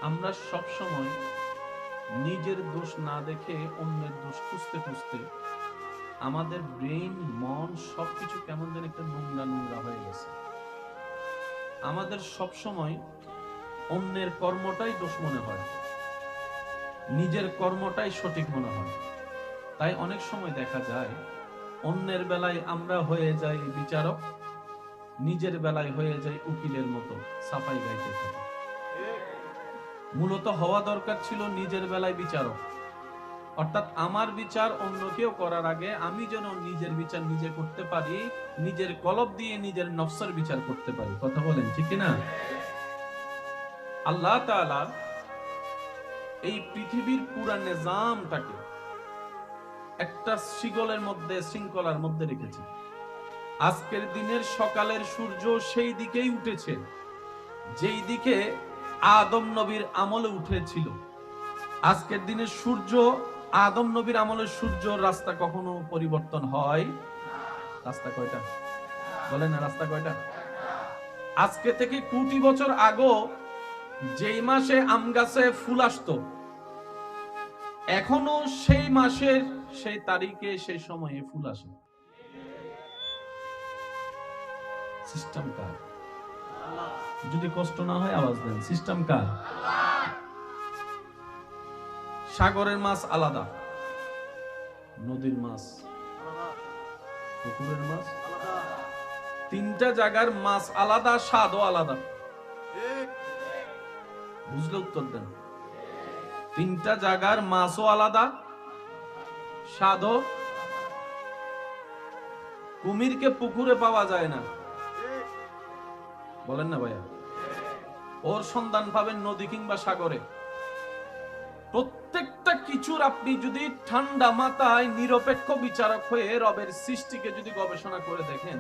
আমরা সব সময় নিজের দোষ না দেখে অন্যের দোষ খুঁজতে খুঁজতে আমাদের ব্রেইন, মন সবকিছু কেমন যেন একটা নোংরা নোংরা হয়ে গেছে। আমাদের সব সময় অন্যের কর্মটাই দোষ মনে হয়, নিজের কর্মটাই সঠিক মনে হয়। তাই অনেক সময় দেখা যায় অন্যের বেলায় আমরা হয়ে যাই বিচারক, নিজের বেলায় হয়ে যাই উকিলের মতো সাফাই গাইতে থাকি। মূলত হওয়া দরকার ছিল নিজের বেলায় বিচারক, অর্থাৎ আমার বিচার অন্য কেউ করার আগে আমি যেন নিজের বিচার নিজে করতে পারি, নিজের কলব দিয়ে নিজের নফসের বিচার করতে পারি। কথা বলেন ঠিক না? আল্লাহ তাআলা এই পৃথিবীর পুরা নিজামটাকে একটা শিকলের মধ্যে, শৃঙ্খলার মধ্যে রেখেছে। আজকের দিনের সকালের সূর্য সেই দিকেই উঠেছে যেই দিকে আদম নবীর আমলে উঠেছিল। আজকের দিনের সূর্য, আদম নবীর আমলের সূর্য রাস্তা কখনো পরিবর্তন হয়? রাস্তা কয়টা বলেন না, রাস্তা কয়টা? আজকে থেকে কোটি বছর আগে যেই মাসে আম গাছে ফুল আসতো, এখনো সেই মাসের সেই তারিখে সেই সময়ে ফুল আসে। সিস্টেম কার? যদি কষ্ট না হয় আওয়াজ দেন, সিস্টেম কার? সাগরের মাছ আলাদা, নদীর মাছ, পুকুরের মাছ, তিনটা জায়গার মাছ আলাদা, স্বাদও আলাদা। বুঝলে উত্তর দেন। তিনটা জায়গার মাছও আলাদা, স্বাদও। কুমিরকে পুকুরে পাওয়া যায় না, বলেন না ভাইয়া? ওর সন্ধান পাবেন নদী কিংবা সাগরে। প্রত্যেকটা কিছুর আপনি যদি ঠান্ডা মাথায় নিরপেক্ষ বিচারক হয়ে রবের সৃষ্টিকে যদি গবেষণা করে দেখেন,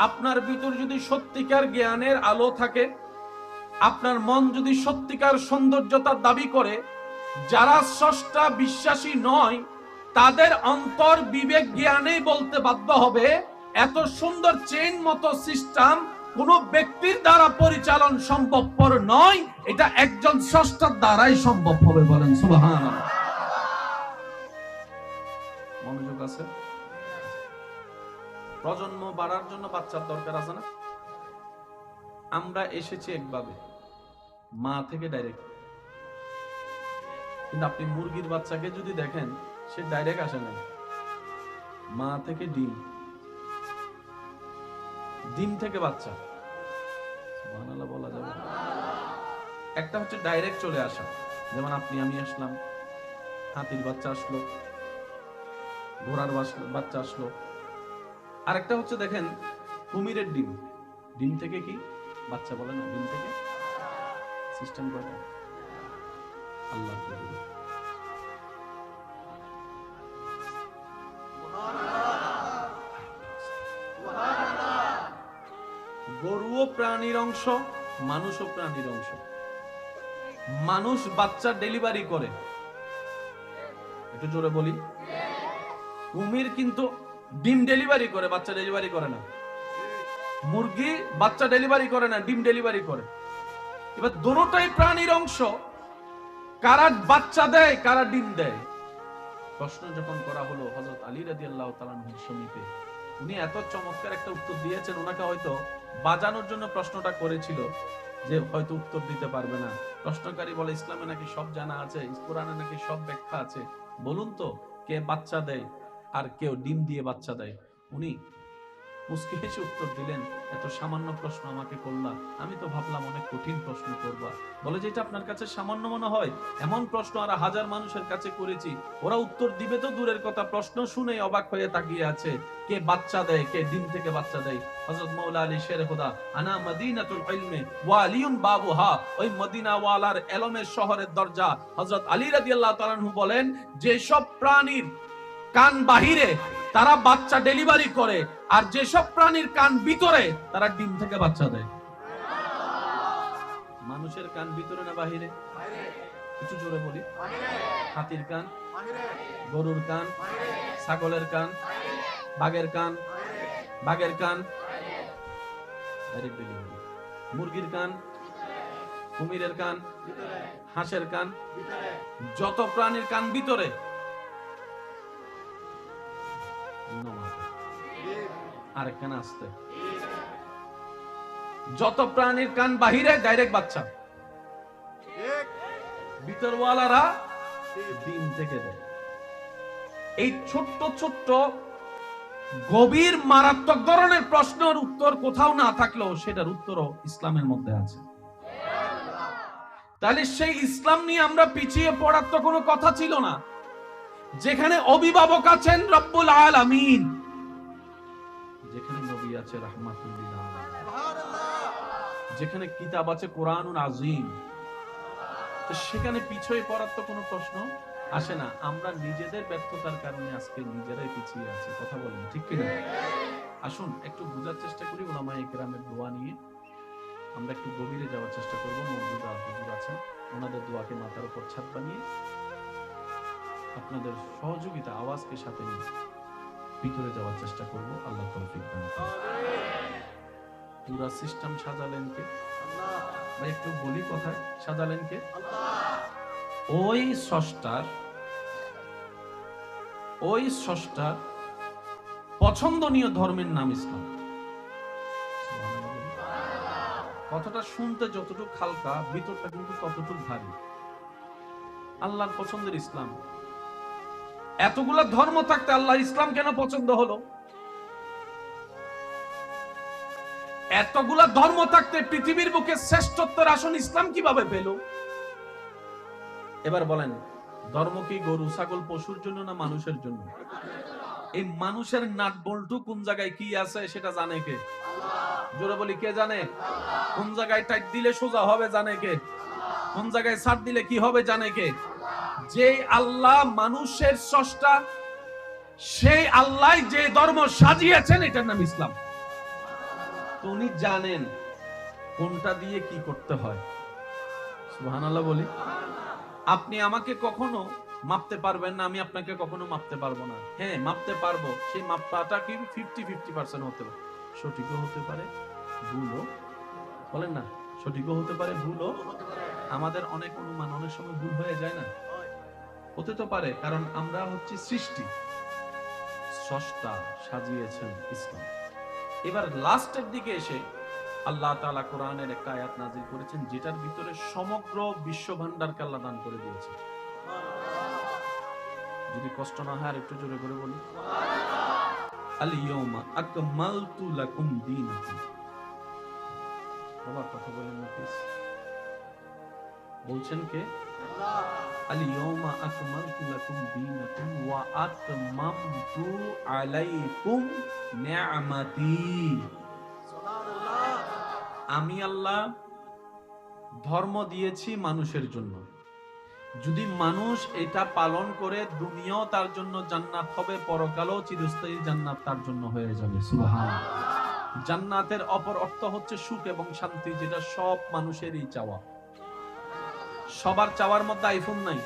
আপনার ভিতর যদি সত্যিকার জ্ঞানের আলো থাকে, আপনার মন যদি সত্যিকার সৌন্দর্যতার দাবি করে, যারা স্রষ্টা বিশ্বাসী নয় তাদের অন্তর বিবেক জ্ঞানেই বলতে বাধ্য হবে এত সুন্দর চেইন মতো সিস্টেম কোন ব্যক্তির দ্বারা পরিচালন সম্ভবপর নয়, এটা একজন স্রষ্টার দ্বারাই সম্ভব হবে। বলেন সুবহানাল্লাহ। মনোযোগ আছে? প্রজন্ম বাড়ার জন্য বাচ্চার দরকার আছে না? আমরা এসেছি একভাবে, মা থেকে ডাইরেক্ট। কিন্তু আপনি মুরগির বাচ্চাকে যদি দেখেন, সে ডাইরেক্ট আসে না, মা থেকে ডিম, ডিম থেকে বাচ্চা। সুবহানাল্লাহ বলা যাবে। একটা হচ্ছে ডাইরেক্ট চলে আসা, যেমন আপনি আমি আসলাম, হাতির বাচ্চা আসলো, ঘোড়ার বাচ্চা আসলো। আরেকটা হচ্ছে দেখেন কুমিরের ডিম, ডিম থেকে কি বাচ্চা? বলে না, ডিম থেকে সিস্টেম করে আল্লাহ। গরুও প্রাণীর অংশ, মানুষও প্রাণীর অংশ। মানুষ বাচ্চা ডেলিভারি করে, একটু জোরে বলি। কুমির কিন্তু ডিম ডেলিভারি করে, বাচ্চা ডেলিভারি করে না। মুরগি বাচ্চা ডেলিভারি করে না, ডিম ডেলিভারি করে। এবার দুটোটাই প্রাণীর অংশ, কারা বাচ্চা দেয় কারা ডিম দেয়? প্রশ্ন যখন করা হলো হযরত আলী রাদিয়াল্লাহু তাআলা আনহুর সমীপে, উনি এত চমৎকার একটা উত্তর দিয়েছেন, ওনাকে হয়তো বাজানোর জন্য প্রশ্নটা করেছিল যে হয়তো উত্তর দিতে পারবে না। প্রশ্নকারী বলে, ইসলামে নাকি সব জানা আছে, কোরআনে নাকি সব ব্যাখ্যা আছে, বলুন তো কে বাচ্চা দেয় আর কেউ ডিম দিয়ে বাচ্চা দেয়? উনি মুস্কি হেসে উত্তর দিলেন, এত সামান্য প্রশ্ন আমাকে করলা, আমি তো ভাবলাম অনেক কঠিন প্রশ্ন করবা। বলে যে এটা আপনার কাছে সামান্য মনে হয়? এমন প্রশ্ন আর হাজার মানুষের কাছে করেছি, ওরা উত্তর দিবে তো দূরের কথা, প্রশ্ন শুনে অবাক হয়ে তাকিয়ে আছে। কে বাচ্চা দেয়, কে ডিম থেকে বাচ্চা দেয়? হযরত মাওলা আলী শের খোদা, আনা মদিনাতুল ইলমি ওয়া আলিয়ুন বাবুহা, ওই মদিনা ওয়ালার ইলমের শহরের দরজা। হযরত আলী রাদিয়াল্লাহু তাআলা আনহু বলেন, যে সব প্রাণীর কান বাহিরে তারা বাচ্চা ডেলিভারি করে, আর যেসব প্রাণীর কান ভিতরে তারা ডিম থেকে বাচ্চা দেয়। মানুষের কান ভিতরে না বাহিরে? একটু জোরে বলি। হাতির কান, গরুর কান, ছাগলের কান, বাঘের কান, বাঘের কান ডাইরেক্ট ডেলিভারি। মুরগির কান, কুমিরের কান, হাঁসের কান, যত প্রাণীর কান ভিতরে, আরেকখান আসতে, যত প্রাণীর কান বাহিরে ডাইরেক্ট বাচ্চা, ভিতরওয়ালারা ডিম থেকে দেয়। এই ছোট্ট ছোট্ট গভীর মারাত্মক ধরনের প্রশ্নের উত্তর কোথাও না থাকলেও সেটার উত্তরও ইসলামের মধ্যে আছে। তাহলে সেই ইসলাম নিয়ে আমরা পিছিয়ে পড়ার তো কোনো কথা ছিল না, যেখানে অভিভাবক আছেন রব্বুল আলামিন, যেখানে নবী আছে রাহমাতুল লিল আলামিন, যেখানে কিতাব আছে কোরআনুল আযীম, তো সেখানে পিছিয়ে পড়ার তো কোনো প্রশ্ন আসে না। আমরা নিজেদের ব্যর্থতার কারণে আজকে নিজেরাই পিছিয়ে আছি। কথা বলেন ঠিক কিনা? আসুন একটু বোঝার চেষ্টা করি উলামায়ে কেরামের দোয়া নিয়ে। আমরা একটু গভীরে যাওয়ার চেষ্টা করবো। মওজুদা হুজুর আছেন, ওনাদের দোয়াকে মাথার উপর ছাদ বানিয়ে আপনাদের সহযোগিতা আওয়াজকে সাথে নিয়ে ভিতরে যাওয়ার চেষ্টা করব। আল্লাহ তৌফিক দান করুন। পুরা সিস্টেম সাজালেন কে? আল্লাহ। ভাই একটু বলি কথায়, সাজালেন কে? আল্লাহ। ওই স্রষ্টার পছন্দনীয় ধর্মের নাম ইসলাম। কথাটা শুনতে যতটুকু হালকা, ভিতরটা কিন্তু ততটুকু ভারী। আল্লাহর পছন্দের ইসলাম। এতগুলা ধর্ম থাকতে আল্লাহ ইসলাম কেন পছন্দ হলো? এতগুলা ধর্ম থাকতে পৃথিবীর বুকে শ্রেষ্ঠত্বের আসন ইসলাম কিভাবে পেল? এবার বলেন, ধর্ম কি গরু ছাগল পশুর জন্য না মানুষের জন্য? এই মানুষের নাট বল্টু কোন জায়গায় কি আছে সেটা জানে কে? জোরে বলি, কে জানে? কোন জায়গায় টাইট দিলে সোজা হবে জানে কে? কোন জায়গায় ছাড় দিলে কি হবে জানে কে? যে আল্লাহ মানুষের স্রষ্টা, সেই আল্লাহ যে ধর্ম সাজিয়েছেন এটার নাম ইসলাম। তো উনি জানেন কোনটা দিয়ে কি করতে হয়। সুবহানাল্লাহ বলি। আপনি আমাকে কখনো মাপতে পারবেন না, আমি আপনাকে কখনো মাপতে পারবো না। হ্যাঁ, মাপতে পারবো, সেই মাপটা কি 50-50% হতে পারে, সঠিকও হতে পারে, ভুলও, বলেন না, সঠিকও হতে পারে, ভুলও। আমাদের অনেক অনুমান অনেক সময় ভুল হয়ে যায় না, হতে তো পারে, কারণ আমরা হচ্ছে সৃষ্টি, স্রষ্টা সাজিয়েছেন ইসলাম। এবার লাস্টের দিকে এসে আল্লাহ তাআলা কোরআনের একটা আয়াত নাযিল করেছেন, যেটার ভিতরে সমগ্র বিশ্ব ভান্ডারকে আল্লাহ দান করে দিয়েছে। যদি কষ্ট না হয় আর একটু জোরে করে বলি, আল ইয়াউমা আকমালতু লাকুম দীনাকুম। বাবার কথা বলেন না প্লিজ। বলছেন কে? আল্লাহ। আল ইয়াউমা আকমালতু লাকুম দীনাকুম ওয়া আতমামতু আলাইকুম নি'মাতি। সুবহানাল্লাহ। আমি আল্লাহ ধর্ম দিয়েছি মানুষের জন্য। যদি মানুষ এটা পালন করে, দুনিয়াও তার জন্য জান্নাত হবে, পরকালও চিরস্থায়ী জান্নাত তার জন্য হয়ে যাবে। সুবহানাল্লাহ। জান্নাতের অপর অর্থ হচ্ছে সুখ এবং শান্তি, যেটা সব মানুষেরই চাওয়া। সবার চাওয়ার মধ্যে আইফোন নাই,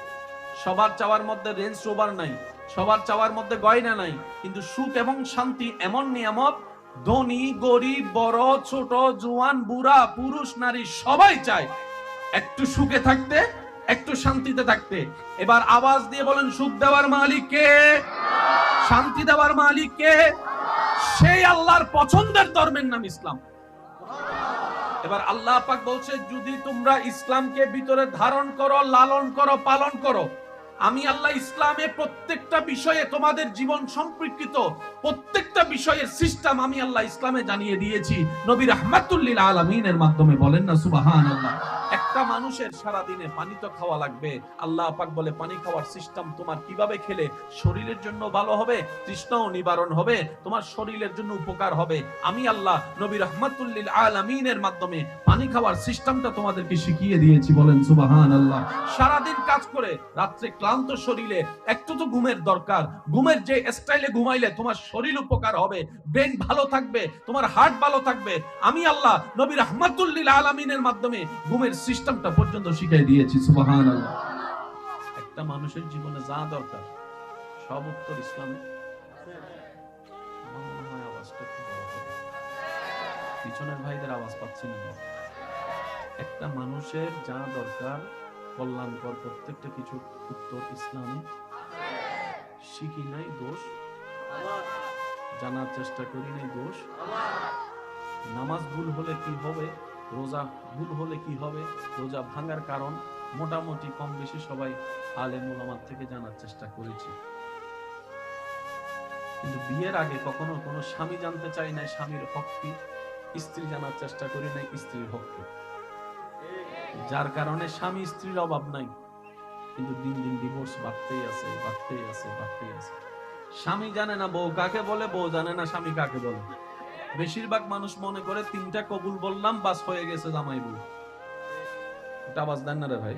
সবার চাওয়ার মধ্যে রেঞ্জ রোভার নাই, সবার চাওয়ার মধ্যে গয়না নাই, কিন্তু সুখ এবং শান্তি এমন নিয়ামত ধনী গরিব বড় ছোট জওয়ান বুড়া পুরুষ নারী সবাই চায় একটু সুখে থাকতে, একটু শান্তিতে থাকতে। এবার আওয়াজ দিয়ে বলেন, সুখ দেওয়ার মালিক কে? শান্তি দেওয়ার মালিক কে? সেই আল্লাহর পছন্দের ধর্মের নাম ইসলাম। এবার আল্লাহ পাক বলছে, যদি তোমরা ইসলামকে ভিতরে ধারণ করো, লালন করো, পালন করো, আমি আল্লাহ ইসলামে প্রত্যেকটা বিষয়ে তোমাদের জীবন সম্পর্কিত প্রত্যেকটা বিষয়ের সিস্টেম আমি আল্লাহ ইসলামে জানিয়ে দিয়েছি নবী রাহমাতুল লিল আলামিনের মাধ্যমে। বলেন না সুবহানাল্লাহ। একটা মানুষের সারা দিনে পানি তো খাওয়া লাগবে। আল্লাহ পাক বলে, পানি খাওয়ার সিস্টেম তোমার কিভাবে খেলে শরীরের জন্য ভালো হবে, তৃষ্ণাও নিবারণ হবে, তোমার শরীরের জন্য উপকার হবে। আমি আল্লাহ নবী রাহমাতুল লিল আলামিনের মাধ্যমে পানি খাওয়ার সিস্টেমটা তোমাদেরকে শিখিয়ে দিয়েছি। বলেন সুবহানাল্লাহ। সারা দিন কাজ করে রাত্রে ক্লান্ত শরীরে একটু তো ঘুমের দরকার। ঘুমের যে স্টাইলে ঘুমাইলে তোমার শরীর উপকার হবে, ব্রেন ভালো থাকবে, তোমার হার্ট ভালো থাকবে, আমি আল্লাহ নবী রাহমাতুল লিল আলামিনের মাধ্যমে ঘুমের সিস্টেমটা পর্যন্ত শিখিয়ে দিয়েছি। সুবহানাল্লাহ। একটা মানুষের জীবনে যা দরকার সব উত্তর ইসলামে। আমার মনে হয় আওয়াজটা একটু বড় হবে, পিছনের ভাইদের আওয়াজ পাচ্ছি না। একটা মানুষের যা দরকার কল্যাণকর প্রত্যেকটা কিছু উত্তর ইসলামে শিখি নাই দোষ, জানার চেষ্টা করি নাই দোষ, নামাজ ভুল হলে কি হবে, রোজা ভুল হলে কি হবে, রোজা ভাঙার কারণ মোটামুটি কম বেশি সবাই আলেম ওলামার থেকে জানার চেষ্টা করেছি। কিন্তু বিয়ের আগে কখনো কোনো স্বামী জানতে চাই নাই স্বামীর হক কি, স্ত্রী জানার চেষ্টা করি নাই স্ত্রীর হক কি। যার কারণে স্বামী স্ত্রীর অভাব নাই, কিন্তু দিন দিন ডিভোর্স বাড়তেই আছে বাড়তেই আছে বাড়তেই আছে। স্বামী জানে না বউ কাকে বলে, বউ জানে না স্বামী কাকে বলে। বেশিরভাগ মানুষ মনে করে তিনটা কবুল বললাম বাস হয়ে গেছে জামাই বউ। এটা আওয়াজ দেন না রে ভাই।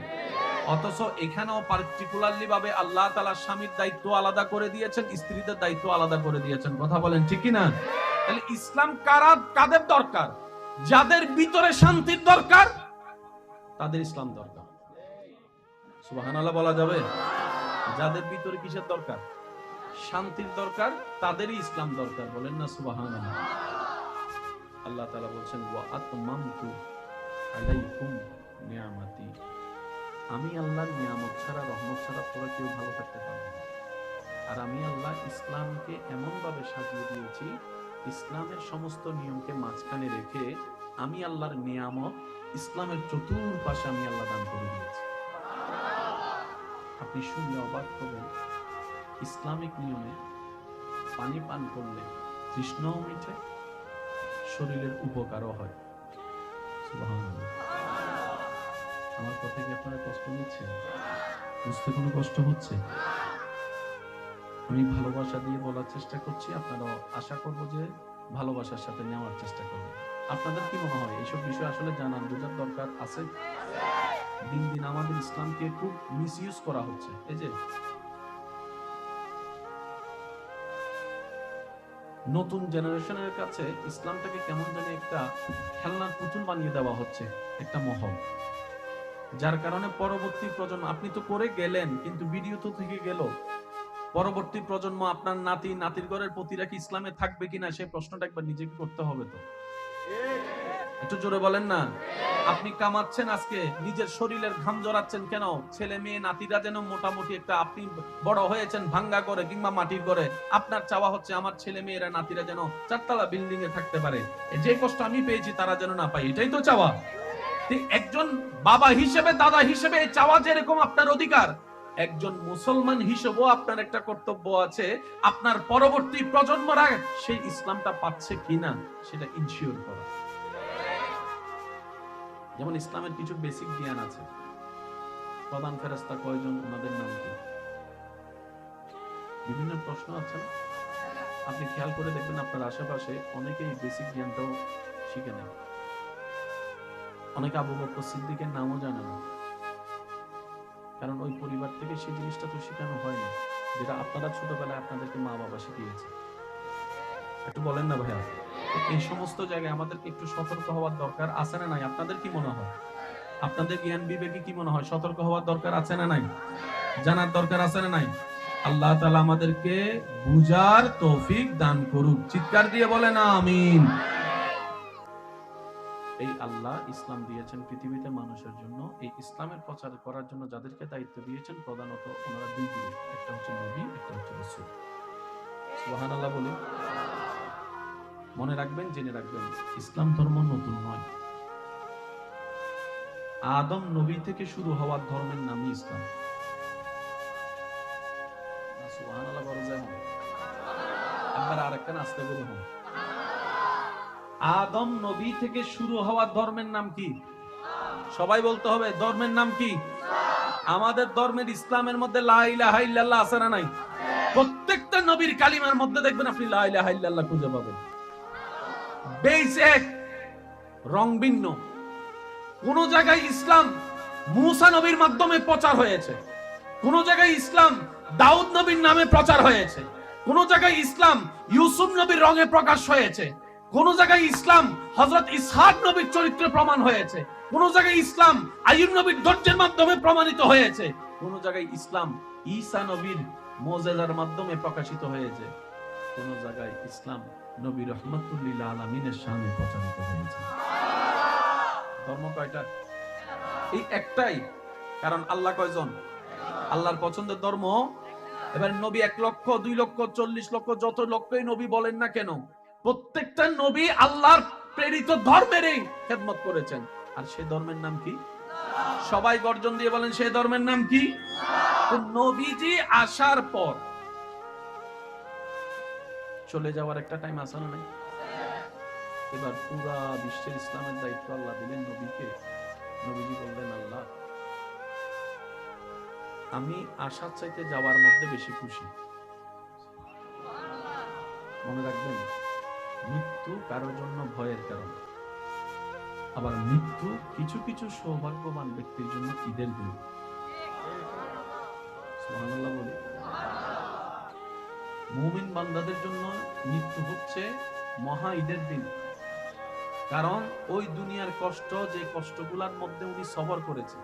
অথচ এখানেও পার্টিকুলারলি ভাবে আল্লাহ তাআলা স্বামীর দায়িত্ব আলাদা করে দিয়েছেন, স্ত্রীদের দায়িত্ব আলাদা করে দিয়েছেন। কথা বলেন ঠিক কি না? তাহলে ইসলাম কাদের দরকার? যাদের ভিতরে শান্তির দরকার তাদের ইসলাম দরকার। সুবহানাল্লাহ বলা যাবে? যাদের ভিতরে কিসের দরকার? শান্তির দরকার, তাদেরই ইসলাম দরকার। বলেন না সুবহানাল্লাহ। আল্লাহ তাআলা বলেন ওয়া আতমামতু আলাইকুম নিয়ামতি, আমি আল্লাহর নিয়ামত ছাড়া রহমত ছাড়া তোরা কেউ ভালো থাকতে পারবে না। আর আমি আল্লাহ ইসলামকে এমন ভাবে সাজিয়ে দিয়েছি, ইসলামের সমস্ত নিয়মকে মাঝখানে রেখে আমি আল্লাহর নিয়ামত ইসলামের চতুর্পাশে আমি আল্লাহ দান করে দিয়েছি। আপনি শুনলে অবাক হবেন, ইসলামিক নিয়মে পানি পান করলে তৃষ্ণাও মিটে, শরীরের উপকারও হয়। সুবহানাল্লাহ। আমার কথা কি আপনারা কষ্ট নিচ্ছেন? বুঝতে কোনো কষ্ট হচ্ছে? আমি ভালোবাসা দিয়ে বলার চেষ্টা করছি, আপনারা আশা করব যে ভালোবাসার সাথে নেওয়ার চেষ্টা করবেন। আপনাদের কি মনে হয় এইসব বিষয় আসলে জানার বোঝার দরকার আছে? দিন দিন আমাদের ইসলামকে খুব মিসইউজ করা হচ্ছে। এই যে নতুন জেনারেশনের কাছে ইসলামটাকে কেমন জানি একটা খেলনার পুতুল বানিয়ে দেওয়া হচ্ছে, একটা মহল। যার কারণে পরবর্তী প্রজন্ম, আপনি তো করে গেলেন কিন্তু ভিডিও তো থেকে গেল, পরবর্তী প্রজন্ম আপনার নাতি নাতির ঘরের প্রতিরা কি ইসলামে থাকবে কিনা সেই প্রশ্নটা একবার নিজেকে করতে হবে। তো একটু জোরে বলেন না। আপনি কামাচ্ছেন আজকে, নিজের শরীরের ঘাম জড়াচ্ছেন কেন? ছেলে মেয়ে নাতিরা যেন মোটামুটি একটা, আপনি বড় হয়েছেন ভাঙ্গা করে কিংবা মাটির ঘরে, আপনার চাওয়া হচ্ছে আমার ছেলে মেয়েরা নাতিরা যেন চারতলা বিল্ডিং এ থাকতে পারে, যে কষ্ট আমি পেয়েছি তারা যেন না পায়, এটাই তো চাওয়া। একজন বাবা হিসেবে, দাদা হিসেবে চাওয়া যেরকম আপনার অধিকার, একজন মুসলমান হিসেবেও আপনার একটা কর্তব্য আছে, আপনার পরবর্তী প্রজন্মরা সেই ইসলামটা পাচ্ছে কিনা সেটা ইনশিওর করা। যেমন ইসলামের কিছু বেসিক জ্ঞান আছে। প্রধান ফেরেশতা কয়জন, ওনাদের নাম কি? বিভিন্ন প্রশ্ন আছে না? আপনি খেয়াল করে দেখবেন আপনার আশেপাশে অনেকেই বেসিক জ্ঞানটাও শিখে নেয়। অনেকে আবু বকর সিদ্দিকের নামও জানে না, কারণ ওই পরিবার থেকে সেই জিনিসটা তো শেখানো হয়নি যেটা আপনারা ছোটবেলায় আপনাদেরকে মা বাবা শিখিয়েছে। একটু বলেন না ভাইয়া, এই সমস্ত জায়গায় আমাদেরকে একটু সতর্ক হওয়ার দরকার আছে না নাই? আপনাদের কি মনে হয়? আপনাদের জ্ঞান বিবেকে কি মনে হয় সতর্ক হওয়ার দরকার আছে না নাই? জানার দরকার আছে না নাই? আল্লাহ তাআলা আমাদেরকে বুঝার তৌফিক দান করুক। চিৎকার দিয়ে বলেন আমিন। এই আল্লাহ ইসলাম দিয়েছেন পৃথিবীতে মানুষের জন্য, এই ইসলামের প্রচার করার জন্য যাদেরকে দায়িত্ব দিয়েছেন প্রধানত ওনারা দুই গ্রুপ, একটা হচ্ছে নবী, একটা হচ্ছে রাসূল। সুবহানাল্লাহ বলি। মনে রাখবেন, জেনে রাখবেন, ইসলাম ধর্ম নতুন নয়। আদম নবী থেকে শুরু হওয়ার ধর্মের নামই ইসলাম। সুবহানাল্লাহ বলা যায় না? একবার আরেকটা আস্তে করে হোক। আদম নবী থেকে শুরু হওয়ার ধর্মের নাম কি? সবাই বলতে হবে, ধর্মের নাম কি? আমাদের ধর্মের ইসলামের মধ্যে লা ইলাহা ইল্লাল্লাহ আছে না নাই? প্রত্যেকটা নবীর কালিমার মধ্যে দেখবেন আপনি লা ইলাহা ইল্লাল্লাহ খুঁজে পাবেন। বেস এক, রং ভিন্ন। কোন জায়গায় ইসলাম মুসা নবীর মাধ্যমে প্রচার হয়েছে, কোন জায়গায় ইসলাম দাউদ নবীর নামে প্রচার হয়েছে, কোন জায়গায় ইসলাম ইউসুফ নবীর রঙে প্রকাশ হয়েছে, কোন জায়গায় ইসলাম হযরত ইসহাক নবীর চরিত্রে প্রমাণ হয়েছে, কোন জায়গায় ইসলাম আইয়ুব নবীর ধৈর্যের মাধ্যমে প্রমাণিত হয়েছে, কোন জায়গায় ইসলাম ঈসা নবীর মুজিজার মাধ্যমে প্রকাশিত হয়েছে, কোন জায়গায় ইসলাম নবী রাহমাতুল লিল আলামিনের শানে প্রচারিত হয়েছে। ধর্ম কয়টা? এই একটাই। কারণ আল্লাহ কয়জন? আল্লাহর পছন্দের ধর্ম। এবার নবী 1 লক্ষ 2 লক্ষ 40 লক্ষ যত লক্ষই নবী বলেন না কেন, প্রত্যেকটা নবী আল্লাহর প্রেরিত ধর্মেরই খেদমত করেছেন। আর সেই ধর্মের নাম কি? সবাই গর্জন দিয়ে বলেন, সেই ধর্মের নাম কি? তো নবীজি আসার পর চলে যাওয়ার একটা টাইম আসে না নাই? এবার পুরা বিশ্বের ইসলামের দায়িত্ব আল্লাহ দিলেন নবীকে। নবীজি বললেন, আল্লাহ আমি আসার চাইতে যাওয়ার মধ্যে বেশি খুশি। মনে রাখবেন, মৃত্যু কারোর জন্য ভয়ের কারণ, আবার মৃত্যু কিছু কিছু সৌভাগ্যবান ব্যক্তির জন্য ঈদের দিন। সুবহানাল্লাহ বলি। মুমিন বান্দাদের জন্য মৃত্যু হচ্ছে মহা ঈদের দিন। কারণ ওই দুনিয়ার কষ্ট, যে কষ্টগুলোর মধ্যে উনি সবর করেছে,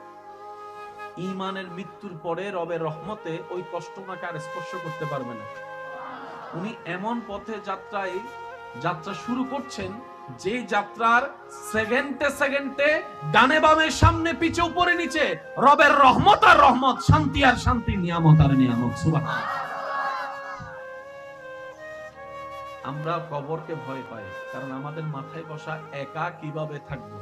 ঈমানের মৃত্যুর পরে রবের রহমতে ওই কষ্ট ওনাকে আর স্পর্শ করতে পারবে না। উনি এমন পথে যাত্রা শুরু করছেন, যে যাত্রার সেকেন্ডে সেকেন্ডে ডানে বামে সামনে পিছে উপরে নিচে রবের রহমত আর রহমত, শান্তি আর শান্তি, নিয়ামত আর নিয়ামত। সুবহানাল্লাহ। আমরা কবরকে ভয় পাই, কারণ আমাদের মাথায় বসা একা কিভাবে থাকবো।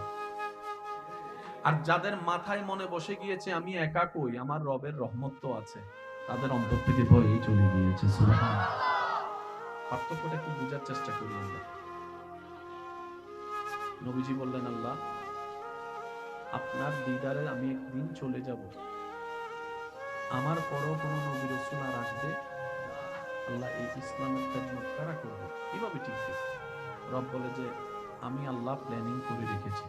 আর যাদের মাথায় মনে বসে গিয়েছে আমি একা কই, আমার রবের রহমত তো আছে, তাদের অন্তর থেকে ভয় চলে গিয়েছে। সুবহানাল্লাহ। পার্থক্যটা একটু বোঝার চেষ্টা করি আমরা। নবীজি বললেন, আল্লাহ আপনার দিদারে আমি একদিন চলে যাব, আমার পরও কোনো নবী রাসূল আর আসবে? আল্লাহ এই ইসলামের খেদমত কারা করবে? কিভাবে টিকবে? রব বলে যে আমি আল্লাহ প্ল্যানিং করে রেখেছি।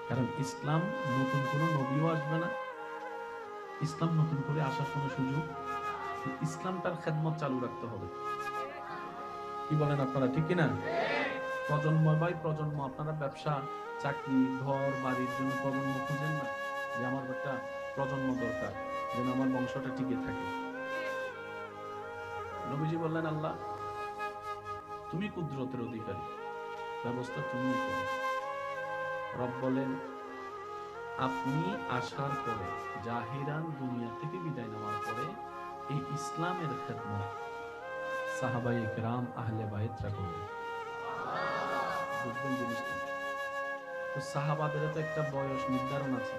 কারণ ইসলাম নতুন কোনো নবীও আসবে না, ইসলাম নতুন করে আসার কোনো সুযোগ, ইসলামটার খেদমত চালু রাখতে হবে। কি বলেন আপনারা, ঠিক কিনা? প্রজন্ম বাই প্রজন্ম আপনারা ব্যবসা, চাকরি, ঘর বাড়ির জন্য প্রজন্ম খুঁজেন না, যে আমার একটা প্রজন্ম দরকার, যেন আমার বংশটা টিকে থাকে। নবীজি বললেন, আল্লাহ তুমি কুদরতের অধিকারী, ব্যবস্থা তুমি করো। রব বলেন, আপনি আসার পরে, জাহিরান দুনিয়া থেকে বিদায় নেওয়ার পরে, এই ইসলামের খেদমত সাহাবায়ে কেরাম আহলে বাইতরা করবে। বুঝবেন জিনিসটা? তো সাহাবাদের তো একটা বয়স নির্ধারণ আছে,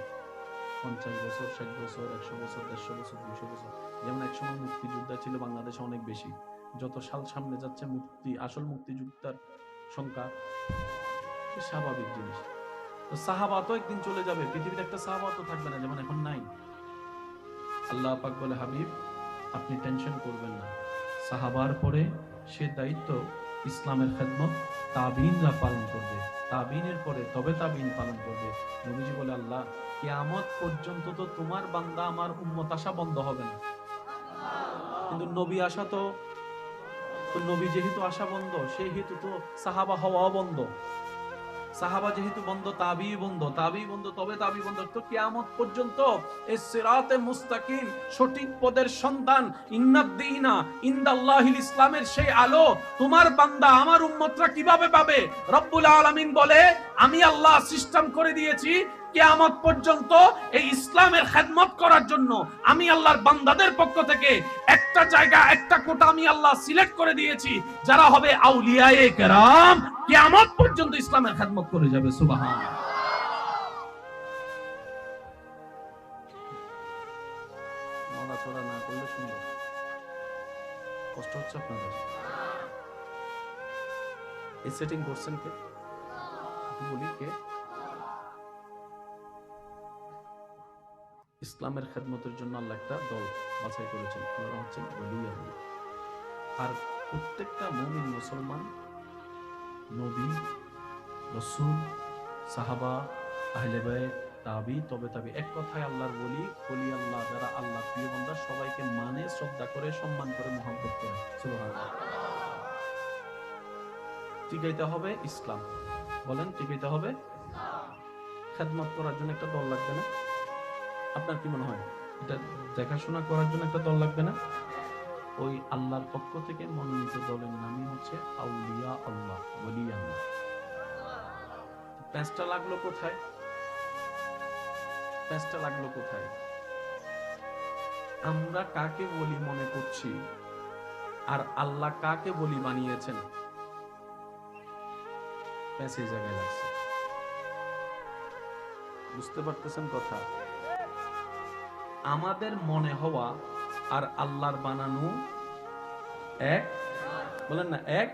50 বছর, 60 বছর, 100 বছর, 150 বছর, 200 বছর। যেমন একসময় মুক্তিযোদ্ধা ছিল বাংলাদেশে অনেক বেশি, যত সাল সামনে যাচ্ছে আসল মুক্তিযোদ্ধার সংখ্যা স্বাভাবিক জিনিস। তো সাহাবা তো একদিন চলে যাবে, পৃথিবীতে একটা সাহাবা তো থাকবে না, যেমন এখন নাই। আল্লাহ পাক বলে, হাবিব আপনি টেনশন করবেন না, সাহাবার পরে সে দায়িত্ব ইসলামের খেদমত তাবিনরা পালন করবে, তাবিনের পরে তবে তাবিন পালন করবে। নবীজি বলে, আল্লাহ কিয়ামত পর্যন্ত তো তোমার বান্দা আমার উম্মত আসা বন্ধ হবে না, কিন্তু নবী আসা তো নবী যেহেতু আসা বন্ধ, সেই হেতু তো সাহাবা হওয়া বন্ধ। সাহাবা যেহেতু বন্ধ, তাবি বন্ধ, তাবি বন্ধ, তবে তাবি বন্ধ। তো কিয়ামত পর্যন্ত এই সিরাতে মুস্তাকিম, সঠিক পদের সন্ধান, ইন্নাদ-দীনা ইনদাল্লাহিল ইসলামের সেই আলো তোমার বান্দা আমার উম্মতরা কিভাবে পাবে? রব্বুল আলামিন বলে, আমি আল্লাহ সিস্টেম করে দিয়েছি কিয়ামত পর্যন্ত এই ইসলামের খেদমত করার জন্য। আমি আল্লাহর বান্দাদের পক্ষ থেকে একটা জায়গা, একটা কোটা আমি আল্লাহ সিলেক্ট করে দিয়েছি, যারা হবে আউলিয়ায়ে কেরাম, কিয়ামত পর্যন্ত ইসলামের খেদমত করে যাবে। সুবহানাল্লাহ। নড়াচড়া না করলে সুন্দর। কষ্ট হচ্ছে আপনাদের? এই সেটিং করছেন কে? বলি কে? ইসলামের খেদমতের জন্য আল্লাহ একটা দল বাছাই করেছেন, ওরা হচ্ছেন ওলিয়াল্লাহ। আর প্রত্যেকটা মুমিন মুসলমান নবী, রাসূল, সাহাবা, আহলে বাইত, তাবি, তবে তাবি, এক কথায় আল্লাহর ওলি আল্লাহ যারা আল্লাহর প্রিয় বান্দা, সবাইকে মানে, শ্রদ্ধা করে, সম্মান করে, মহব্বত করে। সুবহানাল্লাহ। টিকাইতে হবে ইসলাম। বলেন, টিকাইতে হবে। খেদমত করার জন্য একটা দল লাগবে না? আপনার কি মনে হয়? এটা দেখাশোনা করার জন্য একটা দল লাগবে না? ওই আল্লাহর পক্ষ থেকে মনোনীত দলের নামই হচ্ছে আউলিয়া আল্লাহ, ওলি আল্লাহ। প্যাঁচটা লাগলো কোথায়? প্যাঁচটা লাগলো কোথায়? আমরা কাকে বলি মনে করছি, আর আল্লাহ কাকে বলি বানিয়েছেন, প্যাঁচ এই জায়গায় লাগছে। বুঝতে পারতেছেন কথা? আমাদের মনে হওয়া আর আল্লাহর বানানো এক, বলেন না এক।